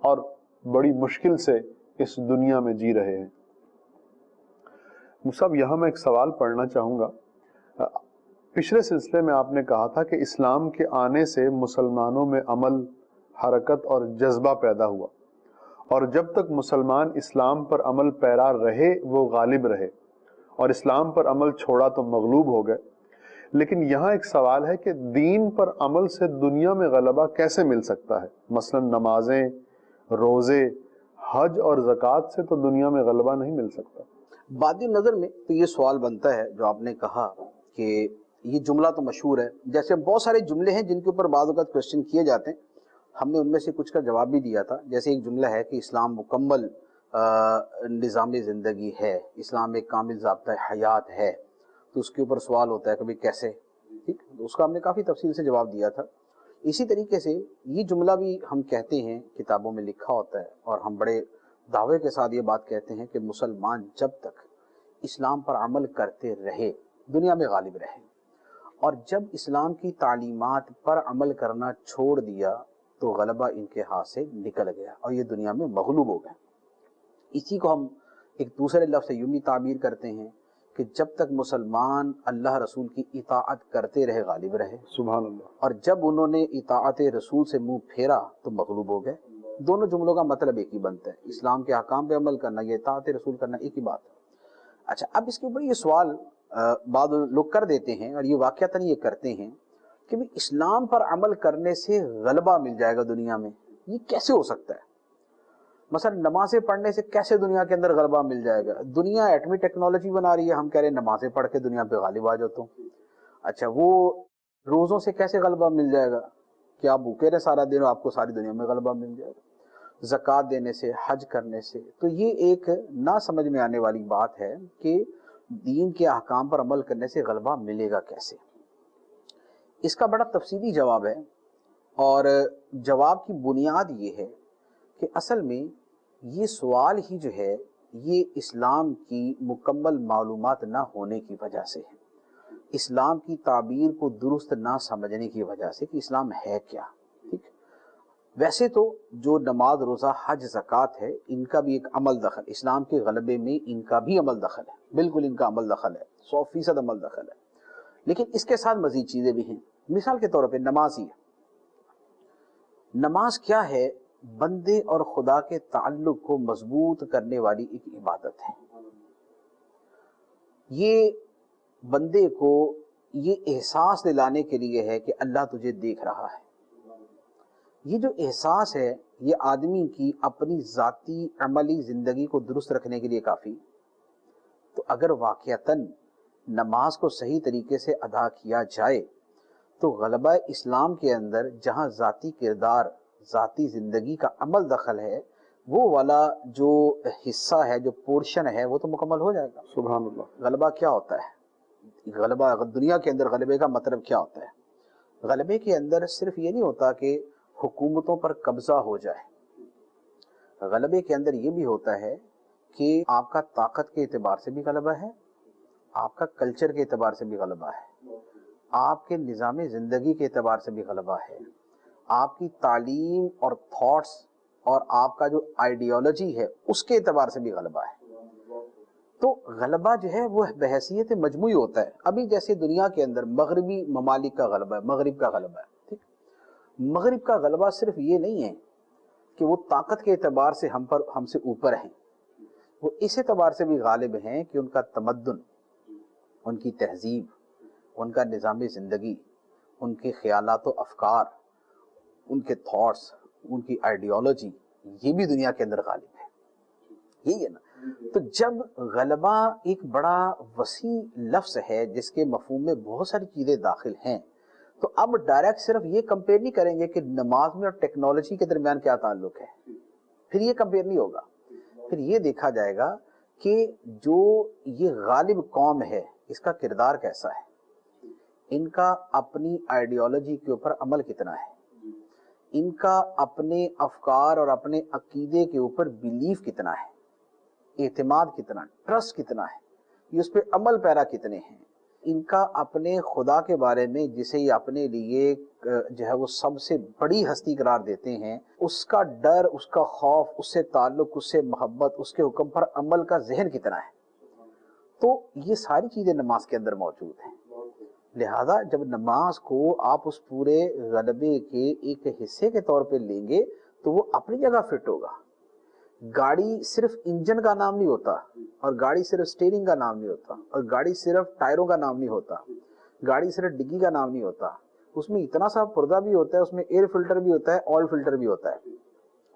اور بڑی مشکل سے اس دنیا میں جی رہے ہیں۔ مصعب، یہاں میں ایک سوال پڑھنا چاہوں گا۔ پچھلے سلسلے میں آپ نے کہا تھا کہ اسلام کے آنے سے مسلمانوں میں عمل، حرکت اور جذبہ پیدا ہوا، اور جب تک مسلمان اسلام پر عمل پیرا رہے وہ غالب رہے، اور اسلام پر عمل چھوڑا تو مغلوب ہو گئے۔ لیکن یہاں ایک سوال ہے کہ دین پر عمل سے دنیا میں غلبہ کیسے مل سکتا ہے؟ مثلا نمازیں، روزے، حج اور زکوٰۃ سے تو دنیا میں غلبہ نہیں مل سکتا۔ بادی نظر میں تو یہ سوال بنتا ہے جو آپ نے کہا کہ یہ جملہ تو مشہور ہے، جیسے بہت سارے جملے ہیں جن کے اوپر بعض اوقات کوشچن کیے جاتے ہیں، ہم نے ان میں سے کچھ کا جواب بھی دیا تھا۔ جیسے ایک جملہ ہے کہ اسلام مکمل نظام زندگی ہے، اسلام ایک کامل ضابطہ حیات ہے، تو اس کے اوپر سوال ہوتا ہے کہ بھئی کیسے؟ ٹھیک، اس کا ہم نے کافی تفصیل سے جواب دیا تھا۔ اسی طریقے سے یہ جملہ بھی ہم کہتے ہیں، کتابوں میں لکھا ہوتا ہے، اور ہم بڑے دعوے کے ساتھ یہ بات کہتے ہیں کہ مسلمان جب تک اسلام پر عمل کرتے رہے دنیا میں غالب رہے، اور جب اسلام کی تعلیمات پر عمل کرنا چھوڑ دیا تو غلبہ ان کے ہاتھ سے نکل گیا اور یہ دنیا میں مغلوب ہو گئے۔ اسی کو ہم ایک دوسرے لفظ سے یوں بھی تعبیر کرتے ہیں کہ جب تک مسلمان اللہ رسول کی اطاعت کرتے رہے غالب رہے، سبحان اللہ، اور جب انہوں نے اطاعت رسول سے منہ پھیرا تو مغلوب ہو گئے۔ دونوں جملوں کا مطلب ایک ہی بنتا ہے، اسلام کے احکام پہ عمل کرنا، یہ اطاعت رسول کرنا، ایک ہی بات ہے۔ اچھا، اب اس کے اوپر یہ سوال بعض لوگ کر دیتے ہیں، اور یہ واقعتاً یہ کرتے ہیں کہ بھی اسلام پر عمل کرنے سے غلبہ مل جائے گا دنیا میں، یہ کیسے ہو سکتا ہے؟ مثلا نمازیں پڑھنے سے کیسے دنیا کے اندر غلبہ مل جائے گا؟ دنیا ایٹمی ٹیکنالوجی بنا رہی ہے، ہم کہہ رہے ہیں نمازیں پڑھ کے دنیا پہ غالب آ جاتا ہوں۔ اچھا، وہ روزوں سے کیسے غلبہ مل جائے گا کہ آپ بھوکے رہے سارا دن اور آپ کو ساری دنیا میں غلبہ مل جائے گا؟ زکوٰۃ دینے سے، حج کرنے سے، تو یہ ایک نہ سمجھ میں آنے والی بات ہے کہ دین کے احکام پر عمل کرنے سے غلبہ ملے گا کیسے؟ اس کا بڑا تفصیلی جواب ہے، اور جواب کی بنیاد یہ ہے کہ اصل میں یہ سوال ہی جو ہے یہ اسلام کی مکمل معلومات نہ ہونے کی وجہ سے ہے، اسلام کی تعبیر کو درست نہ سمجھنے کی وجہ سے کہ اسلام ہے کیا۔ ٹھیک، ویسے تو جو نماز، روزہ، حج، زکوٰۃ ہے، ان کا بھی ایک عمل دخل، اسلام کے غلبے میں ان کا بھی عمل دخل ہے، بالکل ان کا عمل دخل ہے، 100% عمل دخل ہے، لیکن اس کے ساتھ مزید چیزیں بھی ہیں۔ مثال کے طور پہ نماز ہی ہے، نماز کیا ہے؟ بندے اور خدا کے تعلق کو مضبوط کرنے والی ایک عبادت ہے۔ یہ بندے کو یہ احساس دلانے کے لیے ہے کہ اللہ تجھے دیکھ رہا ہے۔ یہ جو احساس ہے یہ آدمی کی اپنی ذاتی عملی زندگی کو درست رکھنے کے لیے کافی۔ تو اگر واقعتاً نماز کو صحیح طریقے سے ادا کیا جائے تو غلبہ اسلام کے اندر جہاں ذاتی کردار، ذاتی زندگی کا عمل دخل ہے، وہ والا جو حصہ ہے، جو پورشن ہے، وہ تو مکمل ہو جائے گا۔ سبحان اللہ۔ غلبہ کیا ہوتا ہے؟ غلبہ دنیا کے اندر غلبے کا مطلب کیا ہوتا ہے؟ غلبے کے اندر صرف یہ نہیں ہوتا کہ حکومتوں پر قبضہ ہو جائے۔ غلبے کے اندر یہ بھی ہوتا ہے کہ آپ کا طاقت کے اعتبار سے بھی غلبہ ہے، آپ کا کلچر کے اعتبار سے بھی غلبہ ہے، آپ کے نظام زندگی کے اعتبار سے بھی غلبہ ہے، آپ کی تعلیم اور تھاٹس اور آپ کا جو آئیڈیالوجی ہے اس کے اعتبار سے بھی غلبہ ہے۔ تو غلبہ جو ہے وہ بحیثیت مجموعی ہوتا ہے۔ ابھی جیسے دنیا کے اندر مغربی ممالک کا غلبہ ہے، مغرب کا غلبہ ہے، ٹھیک، مغرب کا غلبہ صرف یہ نہیں ہے کہ وہ طاقت کے اعتبار سے ہم سے اوپر ہیں، وہ اس اعتبار سے بھی غالب ہیں کہ ان کا تمدن، ان کی تہذیب، ان کا نظام زندگی، ان کے خیالات و افکار، ان کے تھاٹس، ان کی آئیڈیالوجی، یہ بھی دنیا کے اندر غالب ہے۔ یہی ہے نا۔ تو جب غلبہ ایک بڑا وسیع لفظ ہے جس کے مفہوم میں بہت ساری چیزیں داخل ہیں، تو اب ڈائریکٹ صرف یہ کمپیئر نہیں کریں گے کہ نماز میں اور ٹیکنالوجی کے درمیان کیا تعلق ہے، پھر یہ کمپیئر نہیں ہوگا۔ پھر یہ دیکھا جائے گا کہ جو یہ غالب قوم ہے اس کا کردار کیسا ہے، ان کا اپنی آئیڈیالوجی کے اوپر عمل کتنا ہے، ان کا اپنے افکار اور اپنے عقیدے کے اوپر بیلیف کتنا ہے، اعتماد کتنا، ٹرسٹ کتنا ہے، یہ اس پہ عمل پیرا کتنے ہیں، ان کا اپنے خدا کے بارے میں جسے یہ اپنے لیے جو ہے وہ سب سے بڑی ہستی قرار دیتے ہیں، اس کا ڈر، اس کا خوف، اس سے تعلق، اس سے محبت، اس کے حکم پر عمل کا ذہن کتنا ہے۔ تو یہ ساری چیزیں نماز کے اندر موجود ہیں۔ لہذا جب نماز کو آپ اس پورے غلبے کے ایک حصے کے طور پہ لیں گے تو وہ اپنی جگہ فٹ ہوگا۔ گاڑی صرف انجن کا نام نہیں ہوتا، اور گاڑی صرف سٹیئرنگ کا نام نہیں ہوتا، اور گاڑی صرف ٹائروں کا نام نہیں ہوتا، گاڑی صرف ڈگی کا نام نہیں ہوتا، اس میں اتنا سا پردہ بھی ہوتا ہے، اس میں ایئر فلٹر بھی ہوتا ہے، آئل فلٹر بھی ہوتا ہے،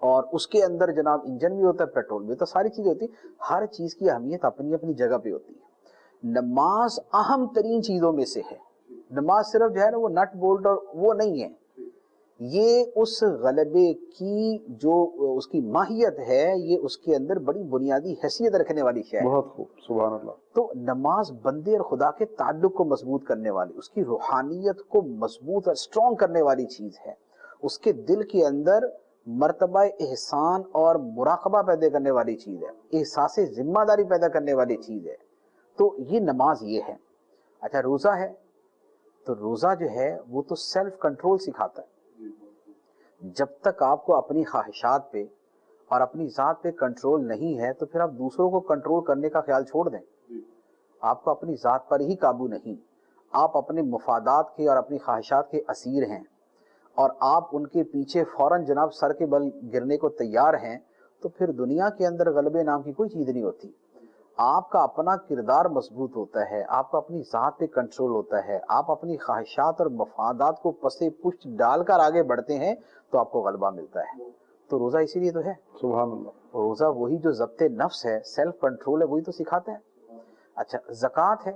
اور اس کے اندر جناب انجن بھی ہوتا ہے، پیٹرول بھی ہوتا ہے، ساری چیزیں ہوتی ہیں۔ ہر چیز کی اہمیت اپنی اپنی جگہ پہ ہوتی ہے۔ نماز اہم ترین چیزوں میں سے ہے۔ نماز صرف جو ہے نا وہ نٹ بولٹ اور وہ نہیں ہے، یہ اس غلبے کی جو اس کی ماہیت ہے، یہ اس کے اندر بڑی بنیادی حیثیت رکھنے والی شے ہے۔ بہت خوب، سبحان اللہ۔ تو نماز بندے اور خدا کے تعلق کو مضبوط کرنے والی، اس کی روحانیت کو مضبوط اور اسٹرانگ کرنے والی چیز ہے۔ اس کے دل کے اندر مرتبہ احسان اور مراقبہ پیدا کرنے والی چیز ہے، احساس ذمہ داری پیدا کرنے والی چیز ہے۔ تو یہ نماز یہ ہے۔ اچھا، روزہ ہے تو روزہ جو ہے وہ تو سیلف کنٹرول سکھاتا ہے۔ جب تک آپ کو اپنی خواہشات پہ اور اپنی ذات پہ کنٹرول نہیں ہے تو پھر آپ دوسروں کو کنٹرول کرنے کا خیال چھوڑ دیں۔ آپ کو اپنی ذات پر ہی قابو نہیں، آپ اپنے مفادات کے اور اپنی خواہشات کے اسیر ہیں، اور آپ ان کے پیچھے فوراً جناب سر کے بل گرنے کو تیار ہیں، تو پھر دنیا کے اندر غلبے نام کی کوئی چیز نہیں ہوتی۔ آپ کا اپنا کردار مضبوط ہوتا ہے، آپ کا اپنی ذات پہ کنٹرول ہوتا ہے، آپ اپنی خواہشات اور مفادات کو پسے پشت ڈال کر آگے بڑھتے ہیں تو آپ کو غلبہ ملتا ہے۔ تو روزہ اسی لیے تو ہے۔ سبحان اللہ۔ روزہ وہی جو ضبط نفس ہے، سیلف کنٹرول ہے، وہی تو سکھاتا ہے۔ اچھا، زکوٰۃ ہے،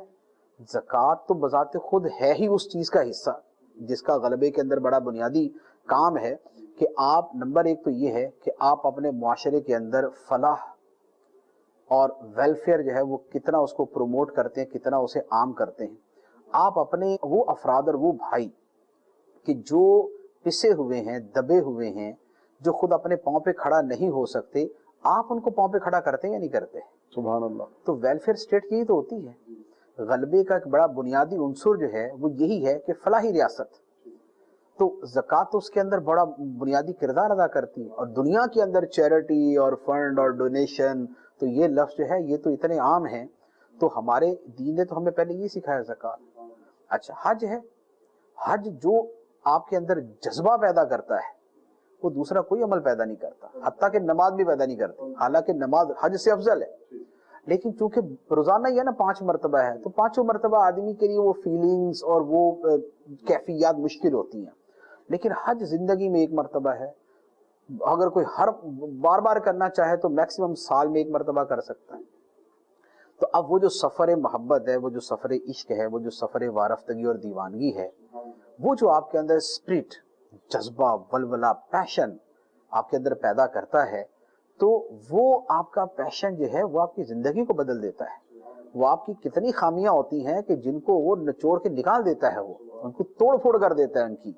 زکوٰۃ تو بذات خود ہے ہی اس چیز کا حصہ جس کا غلبے کے اندر بڑا بنیادی کام ہے کہ آپ، نمبر ایک تو یہ ہے کہ آپ اپنے معاشرے کے اندر فلاح اور ویلفیئر جو ہے وہ کتنا اس کو پروموٹ کرتے ہیں، کتنا اسے عام کرتے ہیں۔ آپ اپنے وہ افراد اور وہ بھائی کہ جو پسے ہوئے ہیں، دبے ہوئے ہیں، جو خود اپنے پاؤں پہ کھڑا نہیں ہو سکتے، آپ ان کو پاؤں پہ کھڑا کرتے ہیں یا نہیں کرتے؟ سبحان اللہ۔ تو ویلفیئر اسٹیٹ یہی تو ہوتی ہے۔ غلبے کا ایک بڑا بنیادی عنصر جو ہے وہ یہی ہے کہ فلاحی ریاست، تو زکوٰۃ تو اس کے اندر بڑا بنیادی کردار ادا کرتی ہے۔ اور دنیا کے اندر چیریٹی اور فنڈ اور ڈونیشن، تو یہ لفظ جو ہے یہ تو اتنے عام ہیں، تو ہمارے دین نے تو ہمیں پہلے یہ سکھایا زکوٰۃ۔ اچھا، حج ہے، حج جو آپ کے اندر جذبہ پیدا کرتا ہے وہ دوسرا کوئی عمل پیدا نہیں کرتا، حتیٰ کہ نماز بھی پیدا نہیں کرتی، حالانکہ نماز حج سے افضل ہے، لیکن چونکہ روزانہ ہی ہے نا 5 مرتبہ ہے، تو 5 مرتبہ آدمی کے لیے وہ فیلنگز اور وہ کیفیات مشکل ہوتی ہیں، لیکن حج زندگی میں 1 مرتبہ ہے۔ اگر کوئی ہر بار بار کرنا چاہے تو میکسیمم سال میں 1 مرتبہ کر سکتا ہے۔ تو اب وہ جو سفر محبت ہے، وہ جو سفر عشق ہے، وہ جو سفر وارفتگی اور دیوانگی ہے، وہ جو آپ کے اندر اسپرٹ، جذبہ، ولولہ، پیشن آپ کے اندر پیدا کرتا ہے، تو وہ آپ کا پیشن جو ہے وہ آپ کی زندگی کو بدل دیتا ہے۔ وہ آپ کی کتنی خامیاں ہوتی ہیں کہ جن کو وہ نچوڑ کے نکال دیتا ہے، وہ ان کو توڑ پھوڑ کر دیتا ہے، ان کی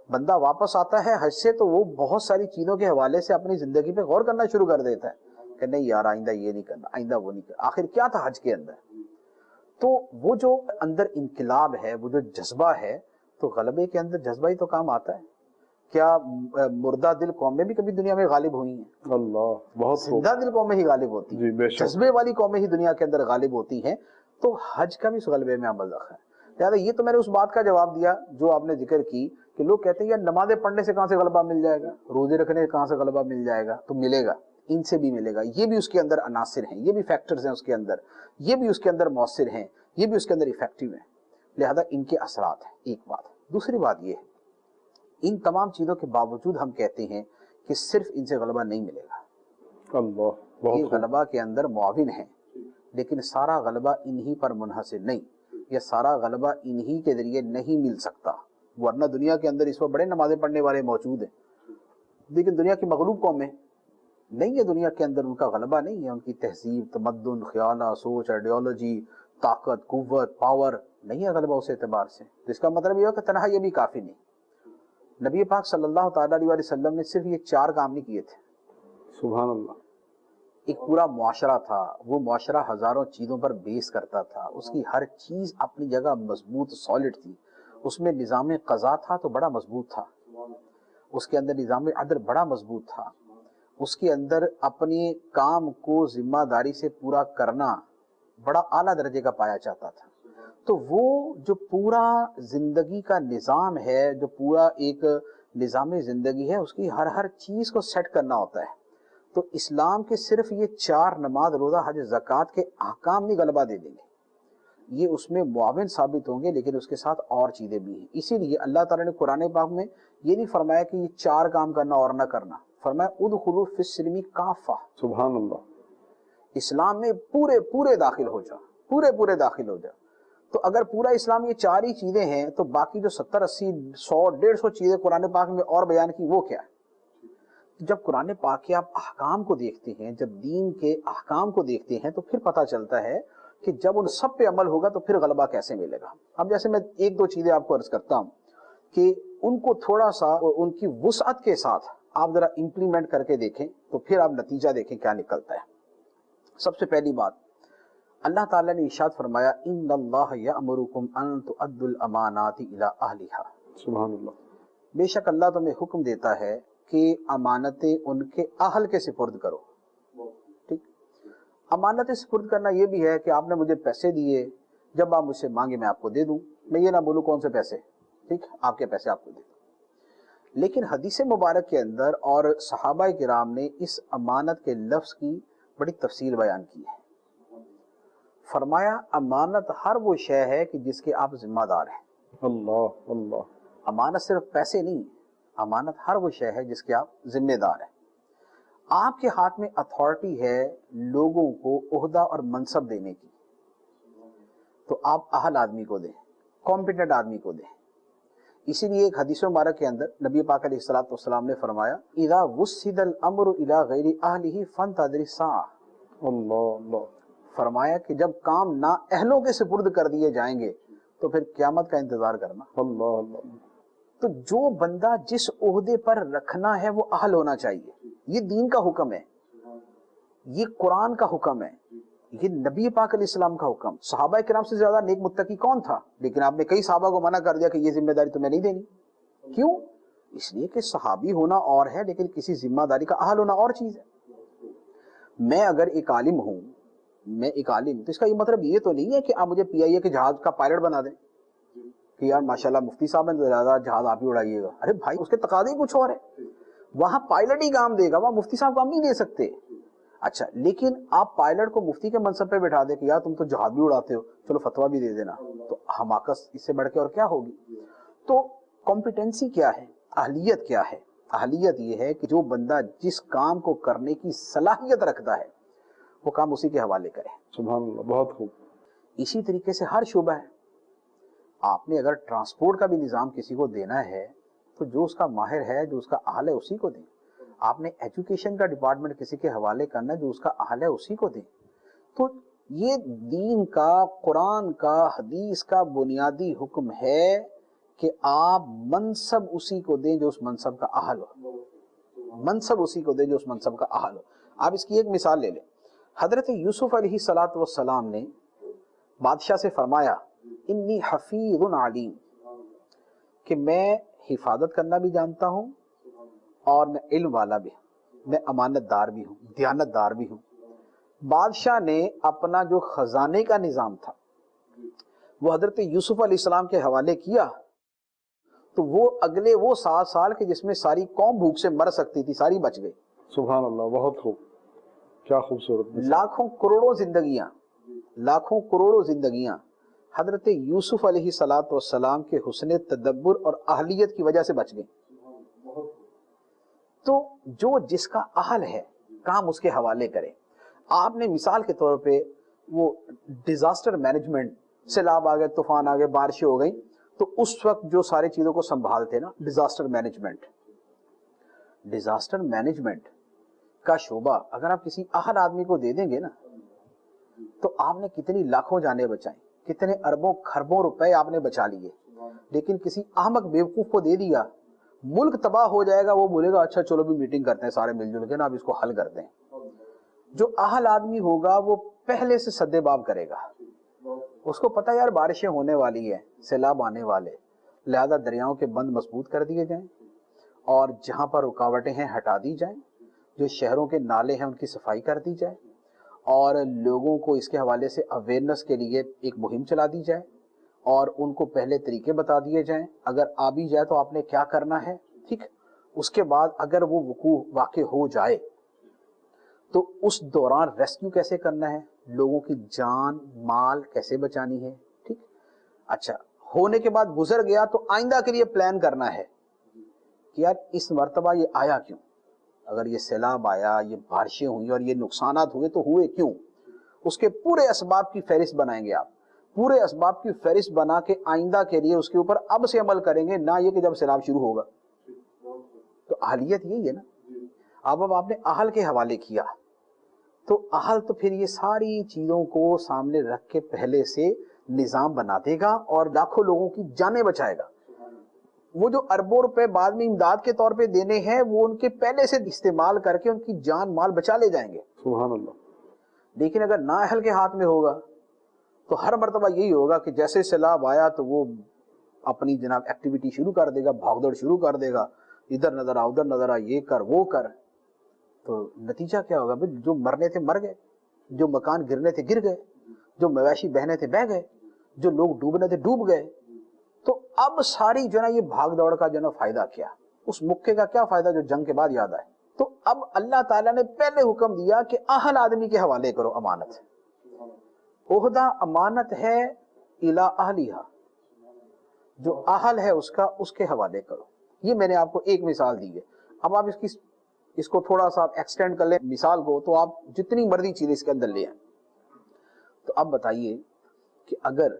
بندہ واپس آتا ہے حج سے تو وہ بہت ساری چیزوں کے حوالے سے اپنی زندگی پہ غور کرنا شروع کر دیتا ہے کہ نہیں یار آئندہ یہ نہیں کرنا، آئندہ وہ نہیں کرنا، آخر کیا تھا حج کے اندر. تو وہ جو اندر انقلاب ہے، وہ جو جذبہ ہے، تو غلبے کے اندر جذبہ ہی تو کام آتا ہے. کیا مردہ دل قومیں بھی کبھی دنیا میں غالب ہوئی ہیں؟ اللہ، بہت خوب. زندہ دل قومیں ہی غالب ہوتی ہیں، جی بے شک. جذبے والی قومیں ہی دنیا کے اندر غالب ہوتی ہیں. تو حج کا بھی اس غلبے میں عمل رکھا ہے. لہٰذا یہ تو میں نے اس بات کا جواب دیا جو آپ نے ذکر کی کہ لوگ کہتے ہیں یار نمازیں پڑھنے سے کہاں سے غلبہ مل جائے گا، روزے رکھنے سے کہاں سے غلبہ مل جائے گا. تو ملے گا، ان سے بھی ملے گا. یہ بھی اس کے اندر عناصر ہیں، یہ بھی فیکٹرز ہیں اس کے اندر، یہ بھی اس کے اندر مؤثر ہیں، یہ بھی اس کے اندر افیکٹو ہیں. لہذا ان کے اثرات ہیں. ایک بات. دوسری بات یہ ہے ان تمام چیزوں کے باوجود ہم کہتے ہیں کہ صرف ان سے غلبہ نہیں ملے گا. اللہ، یہ بہت خوب. غلبہ کے اندر معاون ہیں، لیکن سارا غلبہ انہی پر منحصر نہیں، یا سارا غلبہ انہی کے ذریعے نہیں مل سکتا. ورنہ دنیا کے اندر اس وقت بڑے نمازیں پڑھنے والے موجود ہیں، لیکن دنیا کی مغلوب قومیں نہیں ہے، دنیا کے اندر ان کا غلبہ نہیں ہے. ان کی تہذیب، تمدن، خیالہ، سوچ، آئیڈیالوجی، طاقت، قوت، پاور نہیں ہے غلبہ اس اعتبار سے. تو اس کا مطلب یہ ہے کہ تنہا یہ بھی کافی نہیں. نبی پاک صلی اللہ تعالیٰ علیہ وسلم نے صرف یہ 4 کام نہیں کیے تھے. سبحان اللہ. ایک پورا معاشرہ تھا، وہ معاشرہ ہزاروں چیزوں پر بیس کرتا تھا، اس کی ہر چیز اپنی جگہ مضبوط سالڈ تھی. اس میں نظام قضا تھا تو بڑا مضبوط تھا، اس کے اندر نظام عدل بڑا مضبوط تھا، اس کے اندر اپنے کام کو ذمہ داری سے پورا کرنا بڑا اعلیٰ درجے کا پایا جاتا تھا. تو وہ جو پورا زندگی کا نظام ہے، جو پورا ایک نظام زندگی ہے، اس کی ہر چیز کو سیٹ کرنا ہوتا ہے. تو اسلام کے صرف یہ 4 نماز، روزہ، حج، زکوٰۃ کے احکام نہیں غلبہ دے دیں گے، یہ اس میں معاون ثابت ہوں گے، لیکن اس کے ساتھ اور چیزیں بھی ہیں. اسی لیے اللہ تعالیٰ نے قرآن پاک میں یہ نہیں فرمایا کہ یہ 4 کام کرنا اور نہ کرنا، فرمایا ادخلوا فی السلم کافہ. سبحان اللہ. اسلام میں پورے داخل ہو جا، پورے داخل ہو جا. تو اگر پورا اسلام یہ 4 ہی چیزیں ہیں تو باقی جو 70، 80، 100، 150 چیزیں قرآن پاک میں اور بیان کی وہ کیا ہے؟ جب قرآن پاک کے آپ احکام کو دیکھتے ہیں، جب دین کے احکام کو دیکھتے ہیں، تو پھر پتہ چلتا ہے کہ جب ان سب پہ عمل ہوگا تو پھر غلبہ کیسے ملے گا. اب جیسے میں 1-2 چیزیں آپ کو عرض کرتا ہوں کہ ان کو تھوڑا سا ان کی وسعت کے ساتھ آپ ذرا امپلیمنٹ کر کے دیکھیں تو پھر آپ نتیجہ دیکھیں کیا نکلتا ہے. سب سے پہلی بات، اللہ تعالیٰ نے ارشاد فرمایا ان اللہ یأمرکم ان تؤدوا الامانات الی اہلھا. سبحان اللہ. بے شک اللہ تمہیں حکم دیتا ہے کہ امانتیں ان کے اہل کے سپرد کرو. ٹھیک، امانتیں سپرد کرنا یہ بھی ہے کہ آپ نے مجھے پیسے دیے، جب آپ مجھ سے مانگے میں آپ کو دے دوں، میں یہ نہ بولوں کون سے پیسے، ٹھیک، آپ کے پیسے آپ کو دے دوں. لیکن حدیث مبارک کے اندر اور صحابہ کرام نے اس امانت کے لفظ کی بڑی تفصیل بیان کی ہے. فرمایا امانت ہر وہ شے ہے کہ جس کے آپ ذمہ دار ہیں. اللہ اللہ. امانت صرف پیسے نہیں، امانت ہر وہ شے ہے جس کے آپ ذمہ دار ہیں. آپ کے ہاتھ میں اتھارٹی ہے لوگوں کو عہدہ اور منصب دینے کی، تو آپ اہل آدمی کو دیں، کمپیٹنٹ آدمی کو دیں. اسی لیے ایک حدیث مبارک کے اندر نبی پاک علیہ الصلوۃ والسلام نے فرمایا اذا وسد الامر الى غیر اہلہ فانتظر الساعہ. اللہ اللہ. فرمایا کہ جب کام نا اہلوں کے سپرد کر دیے جائیں گے تو پھر قیامت کا انتظار کرنا. اللہ اللہ. تو جو بندہ جس عہدے پر رکھنا ہے وہ اہل ہونا چاہیے. یہ دین کا حکم ہے، یہ قرآن کا حکم ہے، یہ نبی پاک علیہ السلام کا حکم. صحابہ کرام سے زیادہ نیک متقی کون تھا؟ لیکن آپ نے کئی صحابہ کو منع کر دیا کہ یہ ذمہ داری تمہیں نہیں دینی. کیوں؟ اس لیے کہ صحابی ہونا اور ہے لیکن کسی ذمہ داری کا اہل ہونا اور چیز ہے. میں اگر ایک عالم ہوں، میں ایک عالم، تو اس کا یہ مطلب یہ تو نہیں ہے کہ آپ مجھے پی آئی اے کے جہاز کا پائلٹ بنا دیں کہ یار ماشاءاللہ مفتی صاحب نے زیادہ جہاز آپ ہی اڑائیے گا. ارے بھائی اس کے تقاضے ہی کچھ اور ہے. وہاں پائلٹ ہی کام دے گا، وہاں مفتی صاحب کام نہیں دے سکتے. اچھا، لیکن آپ پائلٹ کو مفتی کے منصب پہ بٹھا دیں کہ یار تم تو جہاز بھی اڑاتے ہو، چلو فتویٰ بھی دے دینا، تو حماقت اس سے بڑھ کے اور کیا ہوگی. تو کمپیٹنسی کیا ہے، اہلیت کیا ہے؟ اہلیت یہ ہے کہ جو بندہ جس کام کو کرنے کی صلاحیت رکھتا ہے وہ کام اسی کے حوالے کرے. سبحان اللہ. بہت خوب. اسی طریقے سے ہر شعبہ ہے. آپ نے اگر ٹرانسپورٹ کا بھی نظام کسی کو دینا ہے تو جو اس کا ماہر ہے، جو اس کا اہل ہے، اسی کو دیں. آپ نے ایجوکیشن کا ڈپارٹمنٹ کسی کے حوالے کرنا ہے، جو اس کا اہل ہے اسی کو دیں. تو یہ دین کا، قرآن کا، حدیث کا بنیادی حکم ہے کہ آپ منصب اسی کو دیں جو اس منصب کا اہل ہو، منصب اسی کو دیں جو اس منصب کا اہل ہو۔ آپ اس کی ایک مثال لے لیں، حضرت یوسف علیہ السلام نے بادشاہ سے فرمایا انی حفیظ علیم، کہ میں حفاظت کرنا بھی جانتا ہوں اور میں علم والا بھی ہوں، میں امانت دار بھی ہوں، دیانت دار بھی ہوں۔ بادشاہ نے اپنا جو خزانے کا نظام تھا وہ حضرت یوسف علیہ السلام کے حوالے کیا، تو وہ اگلے وہ 7 سال کے جس میں ساری قوم بھوک سے مر سکتی تھی ساری بچ گئی۔ سبحان اللہ، بہت خوب، کیا خوبصورت مثال۔ لاکھوں کروڑوں زندگیاں حضرت یوسف علیہ السلام کے حسن تدبر اور اہلیت کی وجہ سے بچ گئیں۔ تو جو جس کا اہل ہے کام اس کے حوالے کرے۔ آپ نے مثال کے طور پہ وہ ڈیزاسٹر مینجمنٹ، سیلاب آ گئے، طوفان آ گئے، بارشیں ہو گئیں، تو اس وقت جو ساری چیزوں کو سنبھالتے نا ڈیزاسٹر مینجمنٹ کا شعبہ اگر آپ کسی اہل آدمی کو دے دیں گے نا تو آپ نے کتنی لاکھوں جانیں بچائیں، کتنے اربوں کھربوں روپے آپ نے بچا لیے۔ لیکن کسی احمق بیوقوف کو دے دیا، ملک تباہ ہو جائے گا، وہ بولے گا اچھا چلو بھی میٹنگ کرتے ہیں سارے مل جل کے نا اب اس کو حل کرتے ہیں۔ جو اہل آدمی ہوگا وہ پہلے سے سدے باب کرے گا، اس کو پتہ یار بارشیں ہونے والی ہے، سیلاب آنے والے، لہذا دریاؤں کے بند مضبوط کر دیے جائیں اور جہاں پر رکاوٹیں ہیں ہٹا دی جائیں، جو شہروں کے نالے ہیں ان کی صفائی کر دی جائے اور لوگوں کو اس کے حوالے سے اویئرنس کے لیے ایک مہم چلا دی جائے اور ان کو پہلے طریقے بتا دیے جائیں، اگر آ بھی جائے تو آپ نے کیا کرنا ہے، ٹھیک۔ اس کے بعد اگر وہ واقع ہو جائے تو اس دوران ریسکیو کیسے کرنا ہے، لوگوں کی جان مال کیسے بچانی ہے، ٹھیک۔ اچھا ہونے کے بعد گزر گیا تو آئندہ کے لیے پلان کرنا ہے کہ یار اس مرتبہ یہ آیا کیوں، اگر یہ سیلاب آیا، یہ بارشیں ہوئی اور یہ نقصانات ہوئے تو ہوئے کیوں، اس کے پورے اسباب کی فہرست بنائیں گے آپ، پورے اسباب کی فہرست بنا کے آئندہ کے لیے اس کے اوپر اب سے عمل کریں گے، نہ یہ کہ جب سیلاب شروع ہوگا۔ تو اہلیت یہی ہے نا۔ اب آپ نے اہل کے حوالے کیا تو اہل تو پھر یہ ساری چیزوں کو سامنے رکھ کے پہلے سے نظام بنا دے گا اور لاکھوں لوگوں کی جانیں بچائے گا۔ وہ جو اربوں روپے بعد میں امداد کے طور پہ دینے ہیں وہ ان کے پہلے سے استعمال کر کے ان کی جان مال بچا لے جائیں گے۔ سبحان اللہ۔ لیکن اگر نااہل کے ہاتھ میں ہوگا تو ہر مرتبہ یہی ہوگا کہ جیسے سیلاب آیا تو وہ اپنی جناب ایکٹیویٹی شروع کر دے گا، بھاگ دوڑ شروع کر دے گا، ادھر نظر آ ادھر نظر آ، یہ کر وہ کر، تو نتیجہ کیا ہوگا؟ جو مرنے تھے مر گئے، جو مکان گرنے تھے گر گئے، جو مویشی بہنے تھے بہ گئے، جو لوگ ڈوبنے تھے ڈوب گئے۔ تو اب ساری جو ہے یہ بھاگ دوڑ کا جو ہے فائدہ کیا، اس مکے کا کیا فائدہ جو جنگ کے بعد یاد آئے؟ تو اب اللہ تعالیٰ نے پہلے حکم دیا کہ اہل آدمی کے حوالے کرو امانت، عہدہ امانت ہے الی اہلیہا، جو اہل ہے اس کے حوالے کرو۔ یہ میں نے آپ کو ایک مثال دی ہے، اب آپ اس کو تھوڑا سا ایکسٹینڈ کر لیں مثال کو تو آپ جتنی مرضی چیزیں اس کے اندر لے آئیں۔ تو اب بتائیے کہ اگر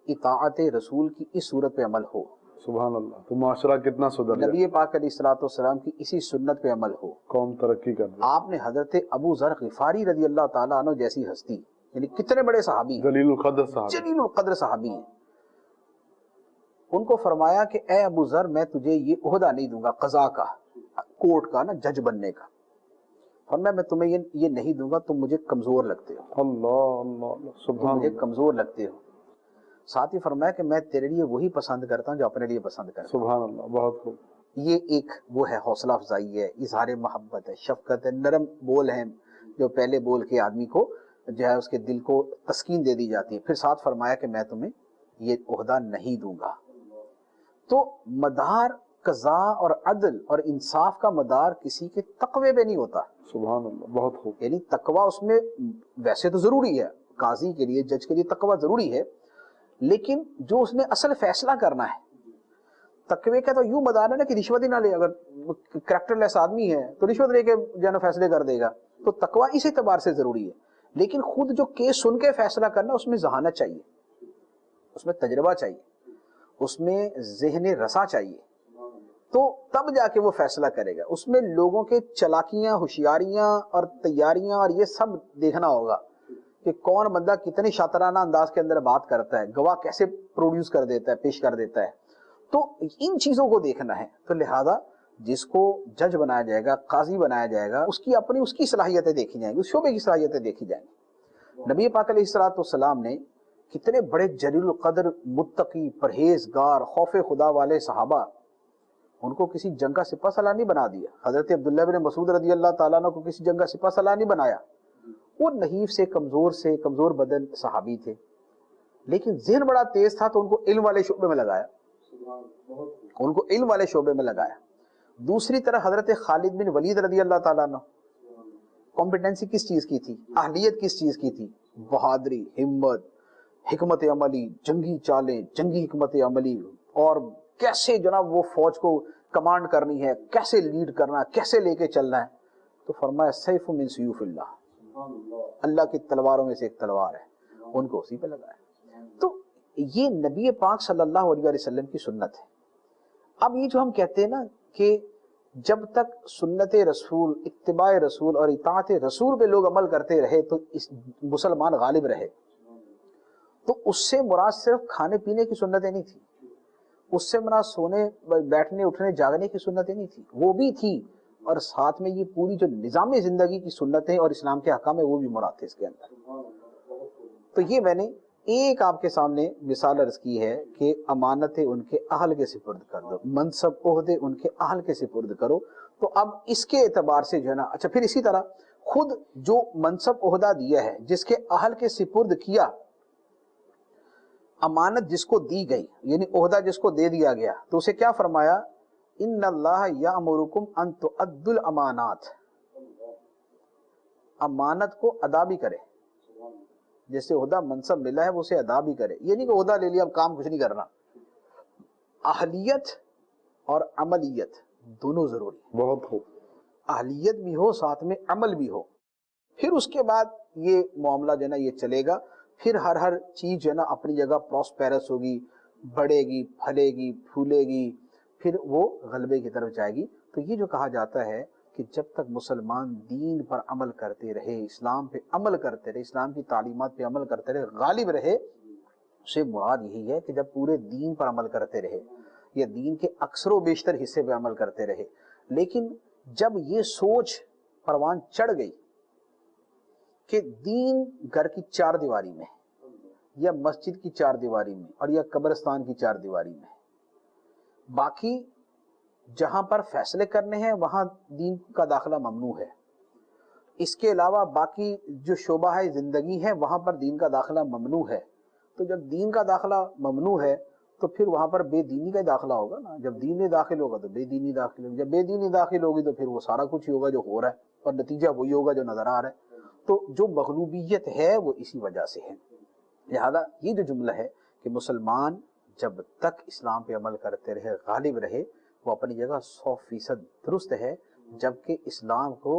اطاعت رسول کی اس صورت پہ عمل ہو، سبحان اللہ، تو معاشرہ کتنا سدھر جائے، نبی پاک علیہ الصلوۃ والسلام کی اسی سنت پہ عمل ہو، قوم ترقی کر جائے۔ آپ نے حضرت ابو ذر غفاری رضی اللہ تعالیٰ عنہ جیسی ہستی، یعنی کتنے بڑے صحابی ہیں، جلیل القدر صاحب، جلیل القدر صحابی ہیں، ان کو فرمایا کہ اے ابو ذر میں تجھے یہ عہدہ نہیں دوں گا قضاء کا، کورٹ کا نا، جج بننے کا، فرمایا میں تمہیں یہ نہیں دوں گا، تم مجھے کمزور لگتے ہو، اللہ اللہ اللہ، تم سبحان مجھے اللہ، کمزور لگتے ہو۔ ساتھ ہی فرمایا کہ میں تیرے لیے وہی پسند کرتا ہوں جو اپنے لیے پسند کرتا ہوں۔ سبحان اللہ، بہت خوب۔ یہ ایک وہ ہے حوصلہ افزائی ہے، اظہار محبت ہے، شفقت ہے، نرم بول ہیں جو پہلے بول کے آدمی کو جو ہے اس کے دل کو تسکین دے دی جاتی ہے۔ پھر ساتھ فرمایا کہ میں تمہیں یہ عہدہ نہیں دوں گا۔ تو مدار قضاء اور عدل اور انصاف کا مدار کسی کے تقوی پہ نہیں ہوتا، سبحان اللہ، بہت خوب۔ یعنی تقوی اس میں ویسے تو ضروری ہے، قاضی کے لیے جج کے لیے تقوی ضروری ہے، لیکن جو اس نے اصل فیصلہ کرنا ہے، تقوی کا تو یوں مدار ہے نا کہ رشوت ہی نہ لے، اگر کریکٹر لیس آدمی ہے تو رشوت لے کے جو ہے نا فیصلے کر دے گا، تو تقوی اس اعتبار سے ضروری ہے۔ لیکن خود جو کیس سن کے فیصلہ کرنا اس میں ذہانت چاہیے، اس میں تجربہ چاہیے، اس میں ذہن رسا چاہیے، تو تب جا کے وہ فیصلہ کرے گا۔ اس میں لوگوں کے چلاکیاں، ہوشیاریاں اور تیاریاں اور یہ سب دیکھنا ہوگا کہ کون بندہ کتنے شاطرانہ انداز کے اندر بات کرتا ہے، گواہ کیسے پروڈیوس کر دیتا ہے، پیش کر دیتا ہے، تو ان چیزوں کو دیکھنا ہے. تو لہذا جس کو جج بنایا جائے گا، قاضی بنایا جائے گا، اس کی اپنی اس کی صلاحیتیں دیکھی جائیں گی، اس شعبے کی صلاحیتیں دیکھی جائیں گی. نبی پاک علیہ الصلوۃ والسلام نے کتنے بڑے جلیل القدر، متقی، پرہیزگار، خوف خدا والے صحابہ، ان کو کسی جنگ کا سپہ سالار نہیں بنا دیا. حضرت عبداللہ بن مسعود رضی اللہ تعالیٰ عنہ کو کسی جنگ کا سپہ سالار نہیں بنایا. وہ نحیف سے کمزور بدن صحابی تھے، لیکن ذہن بڑا تیز تھا، تو ان کو علم والے شعبے میں لگایا. ان کو علم والے شعبے میں لگایا. دوسری طرح حضرت خالد بن ولید رضی اللہ تعالیٰ عنہ، کمپیٹنسی کس چیز کی تھی؟ اہلیت کس چیز کی تھی؟ بہادری، ہمت، حکمت عملی، جنگی چالیں، جنگی حکمت عملی، اور کیسے جناب وہ فوج کو کمانڈ کرنی ہے، کیسے لیڈ کرنا ہے، کیسے لے کے چلنا ہے. تو فرمایا سیف من سیوف اللہ، اللہ کی تلواروں میں سے ایک تلوار ہے، ان کو اسی پہ لگایا. تو یہ نبی پاک صلی اللہ علیہ وسلم کی سنت ہے. اب یہ جو ہم کہتے ہیں نا کہ جب تک سنت رسول، اتباع رسول اور اطاعت رسول پہ لوگ عمل کرتے رہے تو اس مسلمان غالب رہے، تو اس سے مراد صرف کھانے پینے کی سنتیں نہیں تھی، اس سے مراد سونے بیٹھنے اٹھنے جاگنے کی سنتیں نہیں تھی، وہ بھی تھی، اور ساتھ میں یہ پوری جو نظام زندگی کی سنتیں اور اسلام کے احکام ہیں وہ بھی مراد تھے اس کے اندر. تو یہ میں نے ایک آپ کے سامنے مثال عرض کی ہے کہ امانتیں ان کے اہل کے سپرد کر دو، منصب عہدے ان کے اہل کے سپرد کرو. تو اب اس کے اعتبار سے جو ہے نا، اچھا پھر اسی طرح خود جو منصب عہدہ دیا ہے، جس کے اہل کے سپرد کیا، امانت جس کو دی گئی، یعنی عہدہ جس کو دے دیا گیا، تو اسے کیا فرمایا؟ ان اللہ یامرکم ان تؤدوا الامانات، امانت کو ادا بھی کرے. جیسے عہدہ منصب ملا ہے وہ اسے ادا بھی کرے. یہ نہیں کہ عہدہ لے لیا اب کام کچھ نہیں کرنا. اہلیت اور عملیت دونوں ضروری ہیں. بہت خوب. اہلیت بھی ہو، ساتھ میں عمل بھی ہو، پھر اس کے بعد یہ معاملہ جو ہے نا یہ چلے گا. پھر ہر چیز جو ہے نا اپنی جگہ پراسپیرس ہوگی، بڑھے گی، پھلے گی، پھولے گی، پھر وہ غلبے کی طرف جائے گی. تو یہ جو کہا جاتا ہے کہ جب تک مسلمان دین پر عمل کرتے رہے، اسلام پہ عمل کرتے رہے، اسلام کی تعلیمات پہ عمل کرتے رہے، غالب رہے، اسے مراد یہی ہے کہ جب پورے دین پر عمل کرتے رہے یا دین کے اکثر و بیشتر حصے پہ عمل کرتے رہے. لیکن جب یہ سوچ پروان چڑھ گئی کہ دین گھر کی چار دیواری میں یا مسجد کی چار دیواری میں اور یا قبرستان کی چار دیواری میں، باقی جہاں پر فیصلے کرنے ہیں وہاں دین کا داخلہ ممنوع ہے، اس کے علاوہ باقی جو شعبہ ہے زندگی ہے وہاں پر دین کا داخلہ ممنوع ہے. تو جب دین کا داخلہ ممنوع ہے تو پھر وہاں پر بے دینی کا داخلہ ہوگا نا. جب دین میں داخل ہوگا تو بے دینی داخل ہوگی، جب بے دینی داخل ہوگی تو پھر وہ سارا کچھ ہی ہوگا جو ہو رہا ہے، اور نتیجہ وہی ہوگا جو نظر آ رہا ہے. تو جو مغلوبیت ہے وہ اسی وجہ سے ہے. لہذا یہ جو جملہ ہے کہ مسلمان جب تک اسلام پہ عمل کرتے رہے، غالب رہے، وہ اپنی جگہ 100% درست ہے، جبکہ اسلام کو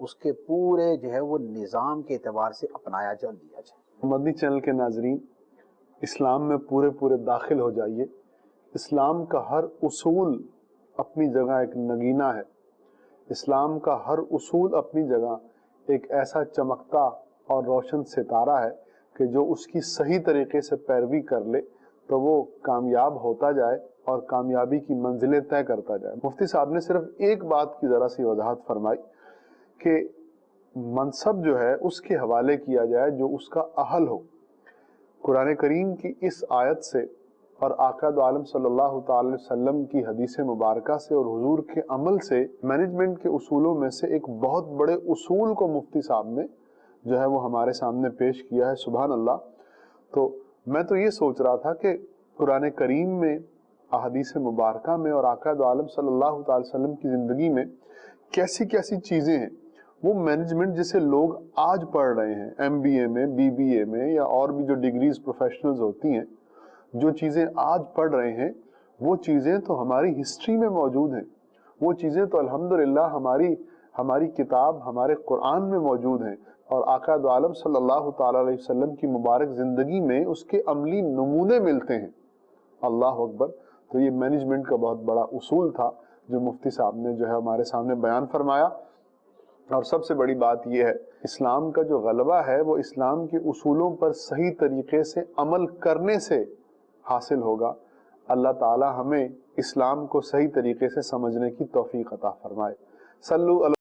اس کے پورے جو ہے وہ نظام کے اعتبار سے اپنایا جائے دیا جائے. مدنی چینل کے ناظرین، اسلام میں پورے داخل ہو جائیے. اسلام کا ہر اصول اپنی جگہ ایک نگینہ ہے. اسلام کا ہر اصول اپنی جگہ ایک ایسا چمکتا اور روشن ستارہ ہے کہ جو اس کی صحیح طریقے سے پیروی کر لے تو وہ کامیاب ہوتا جائے اور کامیابی کی منزلیں طے کرتا جائے. مفتی صاحب نے صرف ایک بات کی ذرا سی وضاحت فرمائی کہ منصب جو ہے اس کے حوالے کیا جائے جو اس کا اہل ہو. قرآن کریم کی اس آیت سے اور آقا دو عالم صلی اللہ تعالی وسلم کی حدیث مبارکہ سے اور حضور کے عمل سے مینجمنٹ کے اصولوں میں سے ایک بہت بڑے اصول کو مفتی صاحب نے جو ہے وہ ہمارے سامنے پیش کیا ہے. سبحان اللہ. تو میں تو یہ سوچ رہا تھا کہ قرآن کریم میں، احادیث مبارکہ میں اور آقا دو عالم صلی اللہ تعالی وسلم کی زندگی میں کیسی کیسی چیزیں ہیں وہ مینجمنٹ جسے لوگ آج پڑھ رہے ہیں، MBA میں، BBA میں یا اور بھی جو ڈگریز پروفیشنلز ہوتی ہیں، جو چیزیں آج پڑھ رہے ہیں وہ چیزیں تو ہماری ہسٹری میں موجود ہیں. وہ چیزیں تو الحمدللہ ہماری کتاب، ہمارے قرآن میں موجود ہیں، اور آقا دو عالم صلی اللہ تعالی علیہ وسلم کی مبارک زندگی میں اس کے عملی نمونے ملتے ہیں. اللہ اکبر. تو یہ مینجمنٹ کا بہت بڑا اصول تھا جو مفتی صاحب نے جو ہے ہمارے سامنے بیان فرمایا. اور سب سے بڑی بات یہ ہے، اسلام کا جو غلبہ ہے وہ اسلام کے اصولوں پر صحیح طریقے سے عمل کرنے سے حاصل ہوگا. اللہ تعالی ہمیں اسلام کو صحیح طریقے سے سمجھنے کی توفیق عطا فرمائے۔ صلو علی